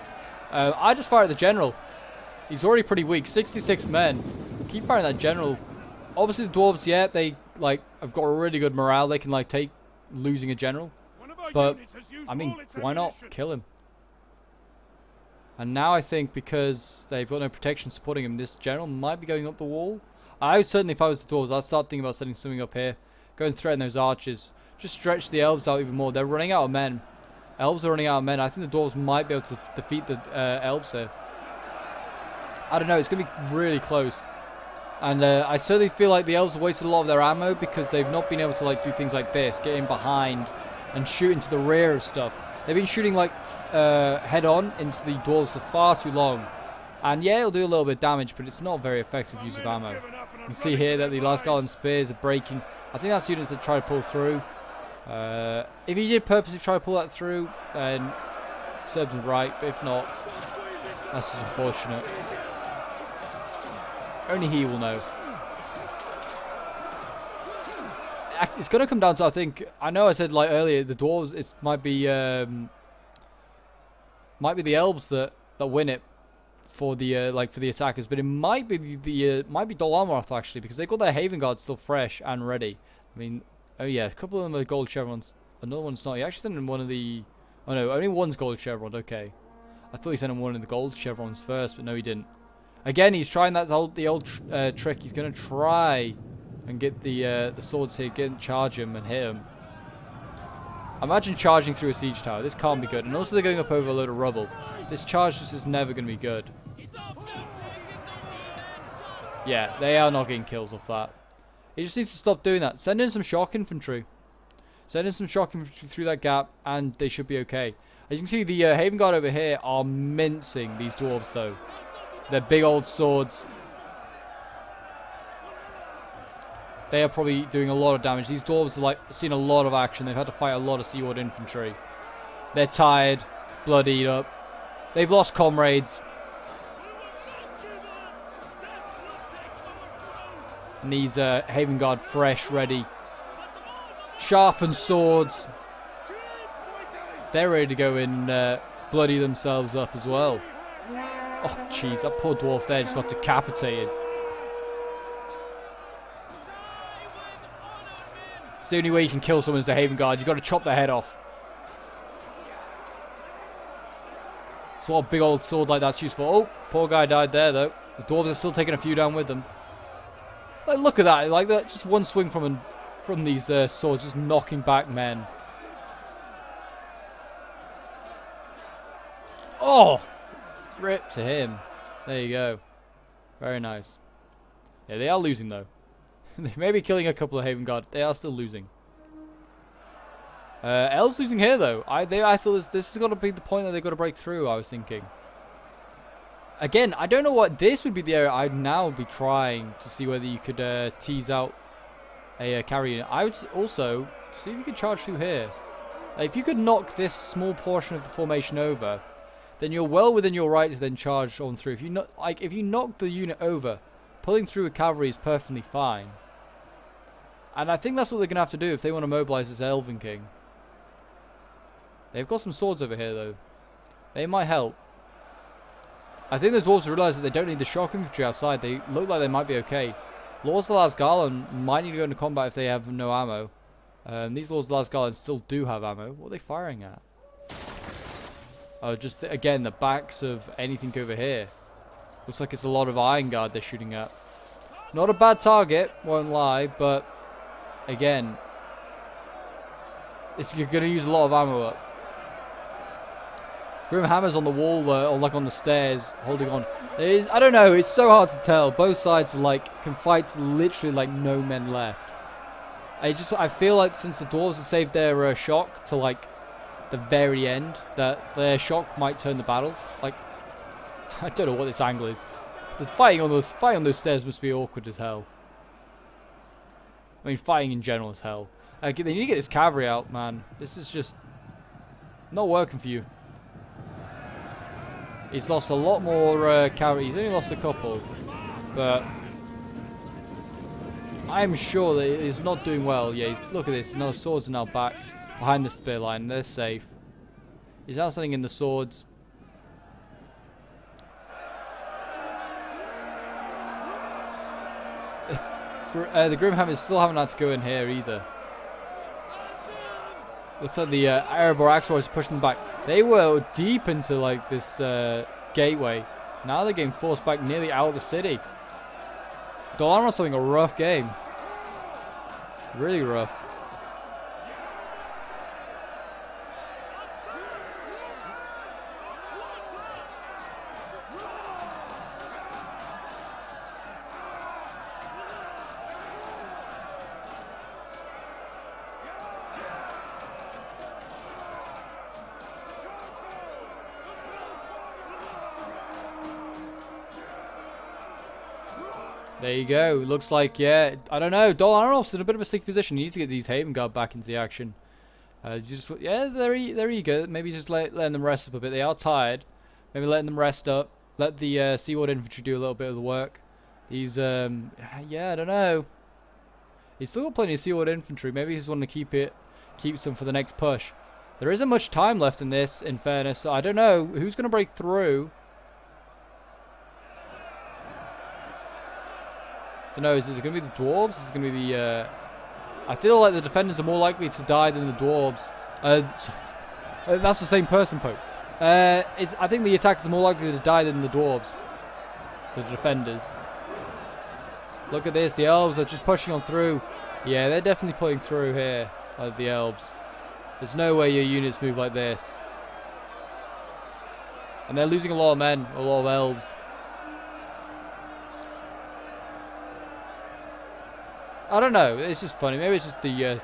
I just fire at the general. He's already pretty weak. 66 men. Keep firing at that general. Obviously, the dwarves, yeah, they like have got a really good morale. They can like take losing a general. But, I mean, why not kill him? And now I think because they've got no protection supporting him, this general might be going up the wall. I certainly, if I was the dwarves, I'd start thinking about setting something up here. Go and threaten those archers. Just stretch the elves out even more. They're running out of men. Elves are running out of men. I think the dwarves might be able to defeat the elves here. I don't know. It's going to be really close. And I certainly feel like the elves have wasted a lot of their ammo because they've not been able to like do things like this. Get in behind and shoot into the rear of stuff. They've been shooting like head on into the dwarves for far too long. And yeah, it'll do a little bit of damage, but it's not a very effective use of ammo. You can see here that the last Garland spears are breaking. I think that's units that try to pull through. If he did purposely try to pull that through, then Serbs are right, but if not, That's just unfortunate. Only he will know. It's going to come down to, I know I said like earlier, the dwarves, it might be the elves that win it for the for the attackers, but it might be might be Dol Amroth actually, because they've got their Haven Guard still fresh and ready. I mean, oh yeah, a couple of them are gold chevrons. Another one's not. He actually sent in one of the. Oh no, only one's gold chevron. Okay, I thought he sent in one of the gold chevrons first, but no, he didn't. Again, he's trying the old trick. He's gonna try and get the swords here, charge him and hit him. Imagine charging through a siege tower. This can't be good. And also they're going up over a load of rubble. This charge just is never going to be good. Yeah, they are not getting kills off that. He just needs to stop doing that. Send in some shock infantry. Send in some shock infantry through that gap, and they should be okay. As you can see, the Haven Guard over here are mincing these dwarves, though. Their big old swords. They are probably doing a lot of damage. These dwarves are like seeing a lot of action. They've had to fight a lot of Seaward infantry. They're tired, bloodied up. They've lost comrades. And these Haven Guard fresh, ready. Sharpened swords. They're ready to go and bloody themselves up as well. Oh, jeez, that poor dwarf there just got decapitated. It's the only way you can kill someone as a Haven Guard. You've got to chop their head off. So what a big old sword like that's useful. Oh, poor guy died there though. The dwarves are still taking a few down with them. Like, look at that. Like that, just one swing from these swords, just knocking back men. Oh, rip to him. There you go. Very nice. Yeah, they are losing though. They may be killing a couple of Haven Guard. They are still losing. Elves losing here though. I thought this has got to be the point that they've got to break through. I was thinking. Again, I don't know what this would be the area I'd now be trying to see whether you could tease out a carry unit. I would also see if you could charge through here. If you could knock this small portion of the formation over, then you're well within your right to then charge on through. If you knock the unit over, pulling through a cavalry is perfectly fine. And I think that's what they're going to have to do if they want to mobilize this Elven King. They've got some swords over here, though. They might help. I think the dwarves realize that they don't need the shock infantry outside. They look like they might be okay. Lords of Lasgarland might need to go into combat if they have no ammo. These Lords of Lasgarland still do have ammo. What are they firing at? Oh, just, again, the backs of anything over here. Looks like it's a lot of Iron Guard they're shooting at. Not a bad target, won't lie, but again, you're going to use a lot of ammo up. Grim Hammer's on the wall, or like on the stairs, holding on. I don't know, it's so hard to tell. Both sides can fight to literally like no men left. I feel like since the dwarves have saved their shock to like the very end, that their shock might turn the battle. Like, I don't know what this angle is. The fighting on those stairs must be awkward as hell. I mean, fighting in general is hell. They need to get this cavalry out, man. This is just not working for you. He's lost a lot more cavalry. He's only lost a couple, but I'm sure that he's not doing well. Yeah, look at this. Now the swords are now back behind the spear line. They're safe. He's now sending in the swords. The Grimhammers still haven't had to go in here either. Looks like the Erebor Axeroy is pushing them back. They were deep into like this gateway. Now they're getting forced back nearly out of the city. Dol Amroth's having a rough game. Really rough. There you go. Looks like, yeah, I don't know. Dol Amroth's in a bit of a sticky position. He needs to get these Haven Guard back into the action. Yeah, they're eager. Maybe just letting them rest up a bit. They are tired. Maybe letting them rest up. let the Seaward infantry do a little bit of the work. He's yeah, I don't know. He's still got plenty of Seaward infantry. Maybe he's wanting to keep some for the next push. There isn't much time left in this, in fairness. So I don't know who's going to break through. I don't know. Is it going to be the dwarves? Is it going to be the? I feel like the defenders are more likely to die than the dwarves. That's the same person, Pope. I think the attackers are more likely to die than the dwarves. The defenders. Look at this. The elves are just pushing on through. Yeah, they're definitely pulling through here. The elves. There's no way your units move like this. And they're losing a lot of men. A lot of elves. I don't know. It's just funny. Maybe it's just the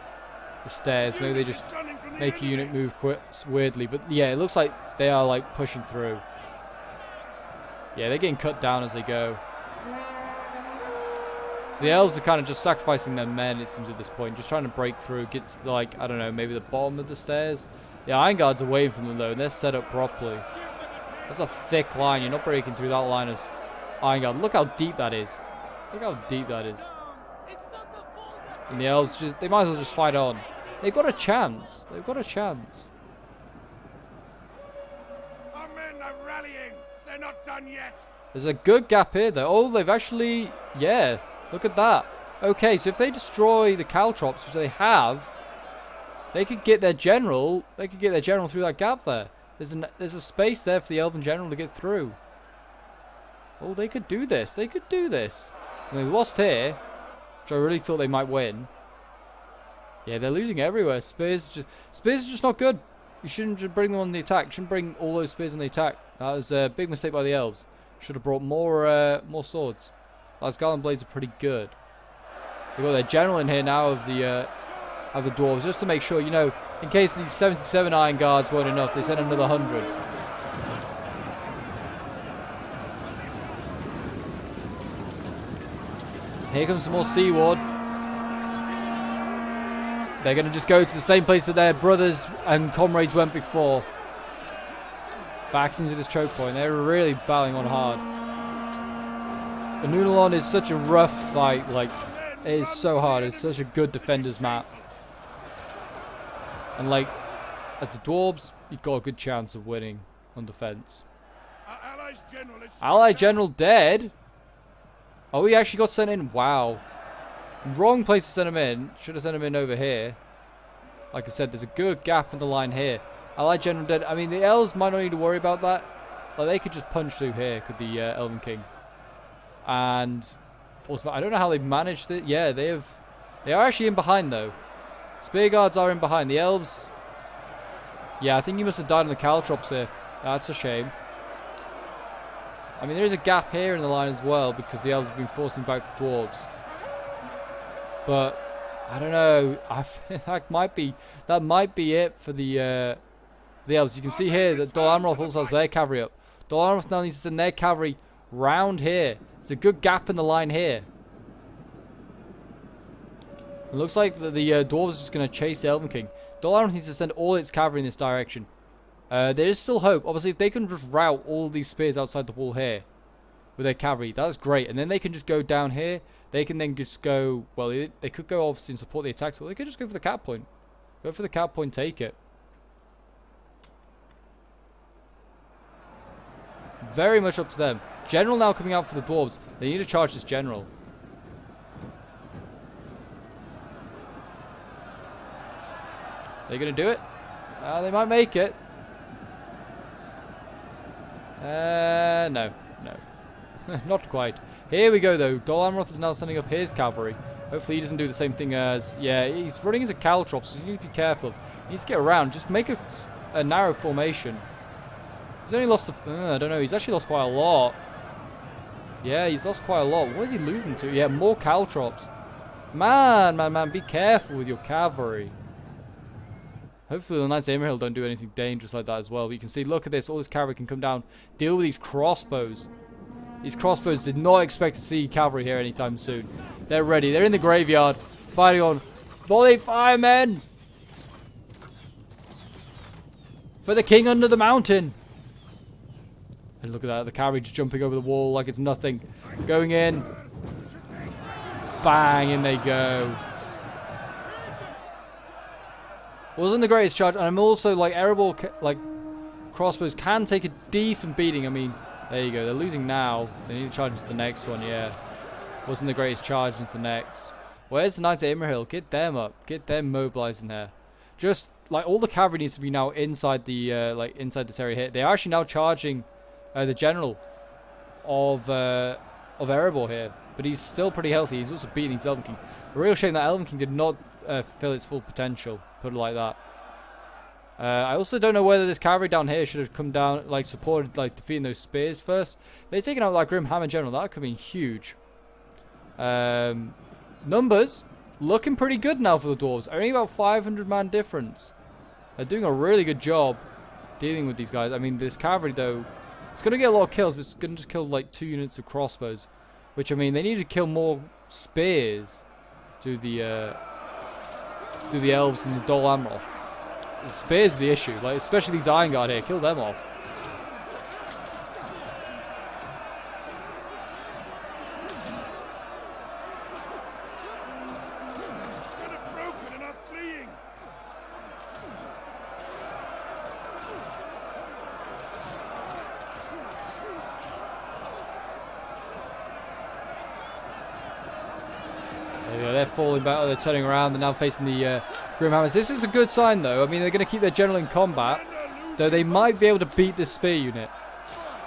stairs. Maybe they just make a unit move weirdly. But yeah, it looks like they are like pushing through. Yeah, they're getting cut down as they go. So the elves are kind of just sacrificing their men, it seems, at this point. Just trying to break through. Get to, like, I don't know, maybe the bottom of the stairs. The Iron Guard's away from them, though, and they're set up properly. That's a thick line. You're not breaking through that line of Iron Guard. Look how deep that is. Look how deep that is. And the elves just, they might as well just fight on. They've got a chance. They've got a chance. Our men are rallying. They're not done yet. There's a good gap here, though. Oh, they've actually, yeah. Look at that. Okay, so if they destroy the caltrops, which they have, they could get their general. They could get their general through that gap there. There's a space there for the Elven general to get through. Oh, they could do this. They could do this. And they've lost here, which I really thought they might win. Yeah, they're losing everywhere. Spears are just not good. You shouldn't just bring them on the attack. You shouldn't bring all those spears on the attack. That was a big mistake by the elves. Should have brought more swords. Those Garland blades are pretty good. They've got their general in here now of the dwarves, just to make sure, you know, in case these 77 Iron Guards weren't enough, they sent another 100. Here comes some more Seaward. They're going to just go to the same place that their brothers and comrades went before. Back into this choke point. They're really battling on hard. The Nunalon is such a rough fight. Like, it is so hard. It's such a good defender's map. And like, as the dwarves, you've got a good chance of winning on defense. Allied general dead? Oh, he actually got sent in. Wow. Wrong place to send him in. Should have sent him in over here. Like I said, there's a good gap in the line here. Allied general dead. I mean, the elves might not need to worry about that. Like, they could just punch through here, could the Elven King. And I don't know how they've managed it. Yeah, they are actually in behind, though. Spear Guards are in behind. The elves. Yeah, I think he must have died on the caltrops here. That's a shame. I mean, there is a gap here in the line as well because the elves have been forcing back the dwarves. But I don't know. That might be it for the elves. You can see here that Dol Amroth also has their cavalry up. Dol Amroth now needs to send their cavalry round here. There's a good gap in the line here. It looks like the dwarves are just going to chase the Elven King. Dol Amroth needs to send all its cavalry in this direction. There is still hope. Obviously, if they can just rout all these spears outside the wall here with their cavalry, that's great. And then they can just go down here. They can then just go, well, they could go obviously and support the attacks, or they could just go for the cap point. Go for the cap point, take it. Very much up to them. General now coming out for the dwarves. They need to charge this general. They're going to do it. They might make it. No. Not quite. Here we go, though. Dol Amroth is now sending up his cavalry. Hopefully he doesn't do the same thing as... Yeah, he's running into caltrops, so you need to be careful. He needs to get around. Just make a narrow formation. He's only lost... I don't know. He's actually lost quite a lot. Yeah, he's lost quite a lot. What is he losing to? Yeah, more caltrops. Man. Be careful with your cavalry. Hopefully the Knights of Imrahil don't do anything dangerous like that as well. But you can see, look at this. All this cavalry can come down. Deal with these crossbows. These crossbows did not expect to see cavalry here anytime soon. They're ready. They're in the graveyard. Fighting on. Volley fire, men! For the king under the mountain. And look at that, the cavalry just jumping over the wall like it's nothing. Going in. Bang, in they go. Wasn't the greatest charge, and I'm also like arrow like crossbows can take a decent beating. I mean, there you go. They're losing now. They need to charge into the next one. Yeah, wasn't the greatest charge into the next. Where's the Knights of Imrahil? Get them up. Get them mobilized in there. Just like all the cavalry needs to be now inside the like inside this area here. They are actually now charging the general of Erebor here, but he's still pretty healthy. He's also beating his Elven King. A real shame that Elven King did not fulfill its full potential. Put it like that. I also don't know whether this cavalry down here should have come down, like supported, like defeating those spears first. They're taking out like Grim Hammer General. That could be huge. Numbers looking pretty good now for the dwarves. Only about 500 man difference. They're doing a really good job dealing with these guys. I mean, this cavalry though, it's gonna get a lot of kills, but it's gonna just kill like 2 units of crossbows. Which I mean, they need to kill more spears to the elves and the Dol Amroth. The spears are the issue, like especially these Iron Guard here. Kill them off. They're falling back, they're turning around, they're now facing the Grimhammers. This is a good sign though. I mean, they're going to keep their general in combat, though they might be able to beat this spear unit.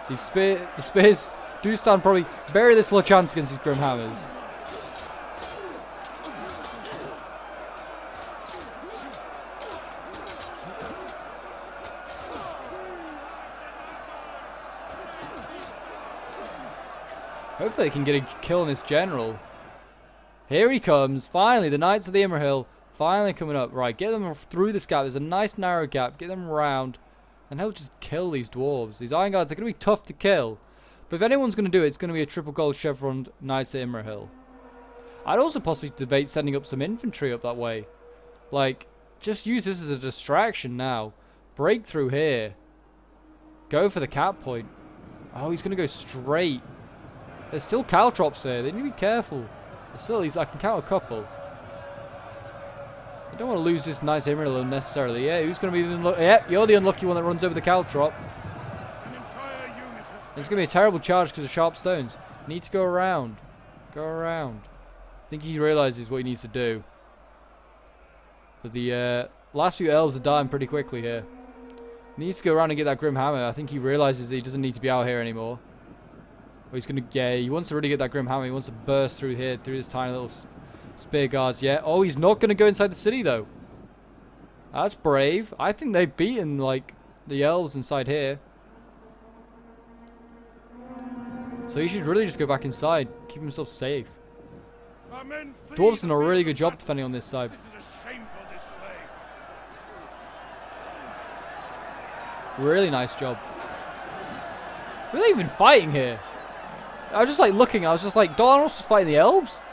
The spears do stand probably very little chance against these Grimhammers. Hopefully they can get a kill on this general. Here he comes, finally, the Knights of the Imrahil, finally coming up. Right, get them through this gap, there's a nice narrow gap, get them around, and they'll just kill these dwarves. These Iron Guards, they're going to be tough to kill. But if anyone's going to do it, it's going to be a triple gold chevron Knights of Imrahil. I'd also possibly debate sending up some infantry up that way. Like, just use this as a distraction now. Break through here. Go for the cap point. Oh, he's going to go straight. There's still caltrops here, they need to be careful. Still, I can count a couple. I don't want to lose this nice Emerald unnecessarily. Yeah, who's going to be the unlucky? Yeah, you're the unlucky one that runs over the caltrop. It's going to be a terrible charge because of sharp stones. Need to go around. Go around. I think he realizes what he needs to do. But the last few elves are dying pretty quickly here. He needs to go around and get that Grim Hammer. I think he realizes that he doesn't need to be out here anymore. Oh, he's gonna, yeah, he wants to really get that Grim Hammer. He wants to burst through here, through this tiny little spear guards. Yeah. Oh, he's not gonna go inside the city though. That's brave. I think they've beaten like the elves inside here. So he should really just go back inside, keep himself safe. Dwarves done a really good job defending on this side. This is a shameful display. Really nice job. Were they even fighting here? I was just like looking, I was just like, Donald's just fighting the elves?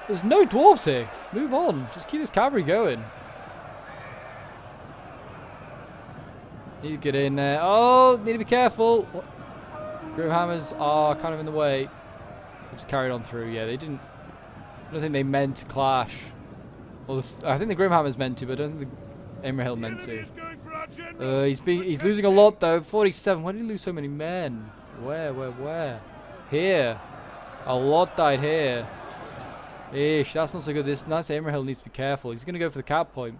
There's no dwarves here. Move on. Just keep this cavalry going. Need to get in there. Oh, need to be careful. Grimhammers are kind of in the way. They just carried on through. Yeah, they didn't. I don't think they meant to clash. Well, I think the Grimhammers meant to, but I don't think the Imrahil meant to. He's losing a lot though. 47. Why did he lose so many men? Where? Here. A lot died here. Ish, that's not so good. This nice Imrahil needs to be careful. He's going to go for the cap point.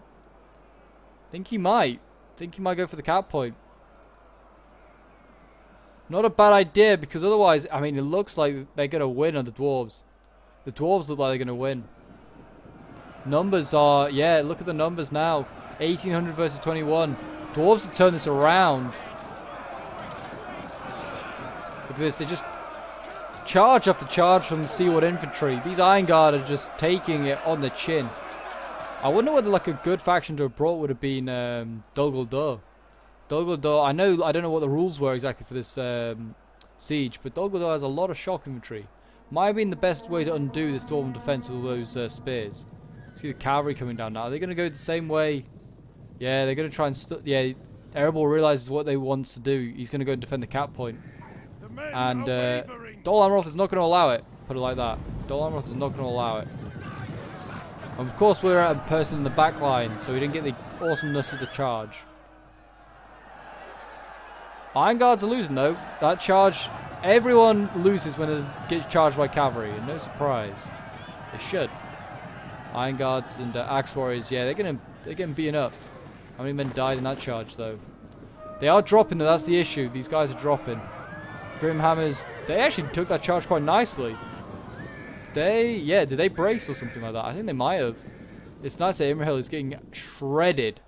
Think he might go for the cap point. Not a bad idea, because otherwise, I mean, it looks like they're going to win on the dwarves. The dwarves look like they're going to win. Numbers are, yeah, look at the numbers now. 1800 versus 21. Dwarves have turned this around. Look at this, they just charge after charge from the Seaward infantry. These Iron Guard are just taking it on the chin. I wonder whether like a good faction to have brought would have been Dol Guldur. Dol Guldur, I don't know what the rules were exactly for this siege, but Dol Guldur has a lot of shock infantry. Might have been the best way to undo this Dwarven defense with all those spears. See the cavalry coming down now. Are they going to go the same way? Yeah, they're going to try and... yeah, Erebor realizes what they want to do. He's going to go and defend the cap point. men And are wavering. Dol Amroth is not going to allow it. Put it like that. Dol Amroth is not going to allow it. And of course, we're at a person in the back line, so we didn't get the awesomeness of the charge. Iron Guards are losing though. That charge, everyone loses when it gets charged by cavalry, and no surprise. They should. Iron Guards and Axe Warriors, yeah, they're getting beaten up. How many men died in that charge though? They are dropping though, that's the issue. These guys are dropping. Grimhammers, they actually took that charge quite nicely. Did they brace or something like that? I think they might have. It's nice that Imrahil is getting shredded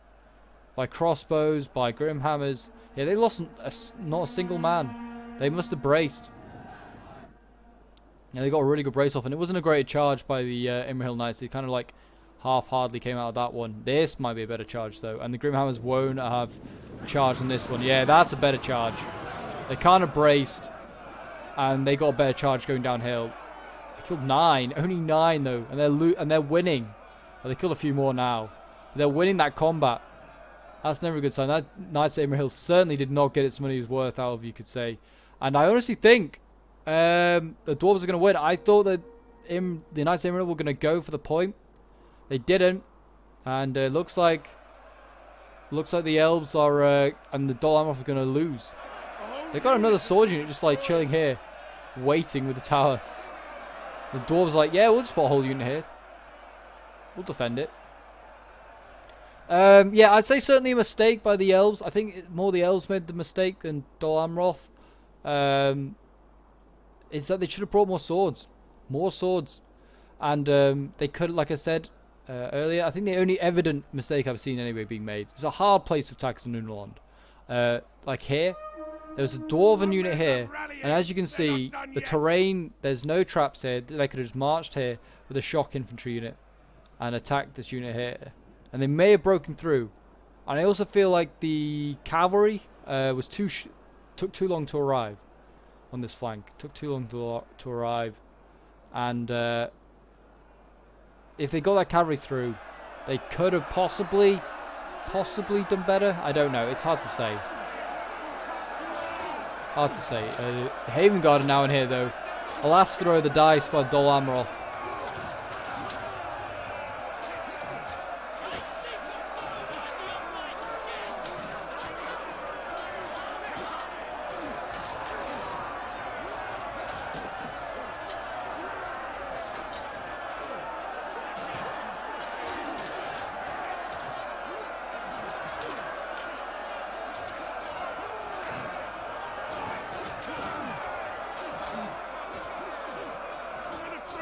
by crossbows, by Grimhammers. Yeah, they lost not a single man. They must have braced. Yeah, they got a really good brace off, and it wasn't a great charge by the Imrahil Knights. They kind of like half-heartedly came out of that one. This might be a better charge though, and the Grimhammers won't have charged on this one. Yeah, that's a better charge. They kind of braced, and they got a better charge going downhill. They killed 9, only 9 though, and they're winning. Well, they killed a few more now. They're winning that combat. That's never a good sign. That Knights of Imrahil certainly did not get its money's worth out of, you could say. And I honestly think the Dwarves are going to win. I thought that the Knights of Imrahil were going to go for the point. They didn't, and it looks like the Elves are and the Dol Amroth are going to lose. They got another sword unit just like chilling here, waiting with the tower. The Dwarves are like, yeah, we'll just put a whole unit here. We'll defend it. Yeah, I'd say certainly a mistake by the Elves. I think more the Elves made the mistake than Dol Amroth. Is that they should have brought more swords. More swords. And they could, like I said earlier, I think the only evident mistake I've seen anyway being made. It's a hard place to attack Nunland. Like here, there's a Dwarven unit here. And as you can see, the terrain, there's no traps here. They could have just marched here with a shock infantry unit and attacked this unit here. And they may have broken through. And I also feel like the cavalry took too long to arrive on this flank. Took too long to arrive. And if they got that cavalry through, they could have possibly done better. I don't know. It's hard to say. Hard to say. Haven Guard are now in here though. The last throw of the dice by Dol Amroth.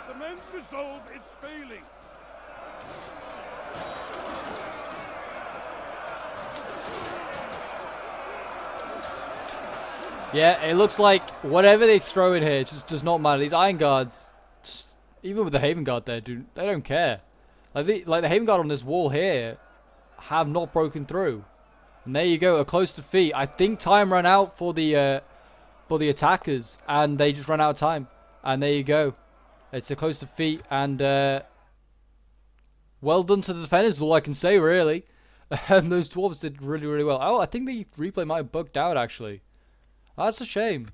The men's resolve is failing. Yeah, it looks like whatever they throw in here just does not matter. These Iron Guards, even with the Haven Guard there, dude, they don't care. Like the Haven Guard on this wall here have not broken through. And there you go, a close defeat. I think time ran out for the attackers, and they just ran out of time. And there you go. It's a close defeat, and well done to the defenders, is all I can say, really. Those Dwarves did really, really well. Oh, I think the replay might have bugged out, actually. That's a shame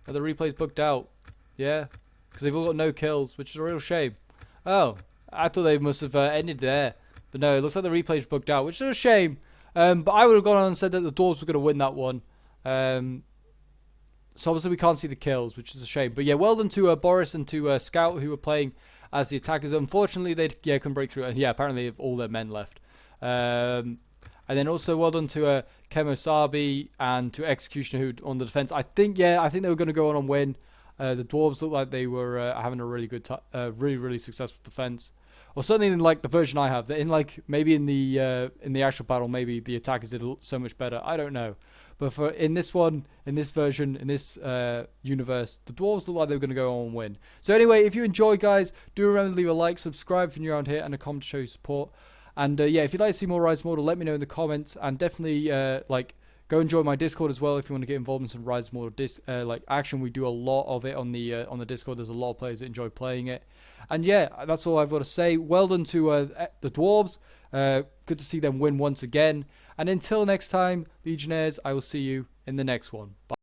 that the replay's bugged out. Yeah, because they've all got no kills, which is a real shame. Oh, I thought they must have ended there. But no, it looks like the replay's bugged out, which is a shame. But I would have gone on and said that the Dwarves were going to win that one. So obviously we can't see the kills, which is a shame. But yeah, well done to Boris and to Scout, who were playing as the attackers. Unfortunately, they couldn't break through. And yeah, apparently they have all their men left. And then also well done to Kemosabi and to Executioner, who on the defense. I think they were going to go on and win. The Dwarves looked like they were having a really good, really successful defense. Or certainly in like the version I have. In like maybe in the actual battle, maybe the attackers did so much better. I don't know. But in this one, in this version, in this universe, the Dwarves look like they were going to go on and win. So anyway, if you enjoyed, guys, do remember to leave a like, subscribe if you're around here, and a comment to show your support. And yeah, if you'd like to see more Rise of Mordor, let me know in the comments. And definitely go and join my Discord as well if you want to get involved in some Rise of Mordor action. We do a lot of it on the Discord. There's a lot of players that enjoy playing it. And yeah, that's all I've got to say. Well done to the Dwarves. Good to see them win once again. And until next time, Legionnaires, I will see you in the next one. Bye.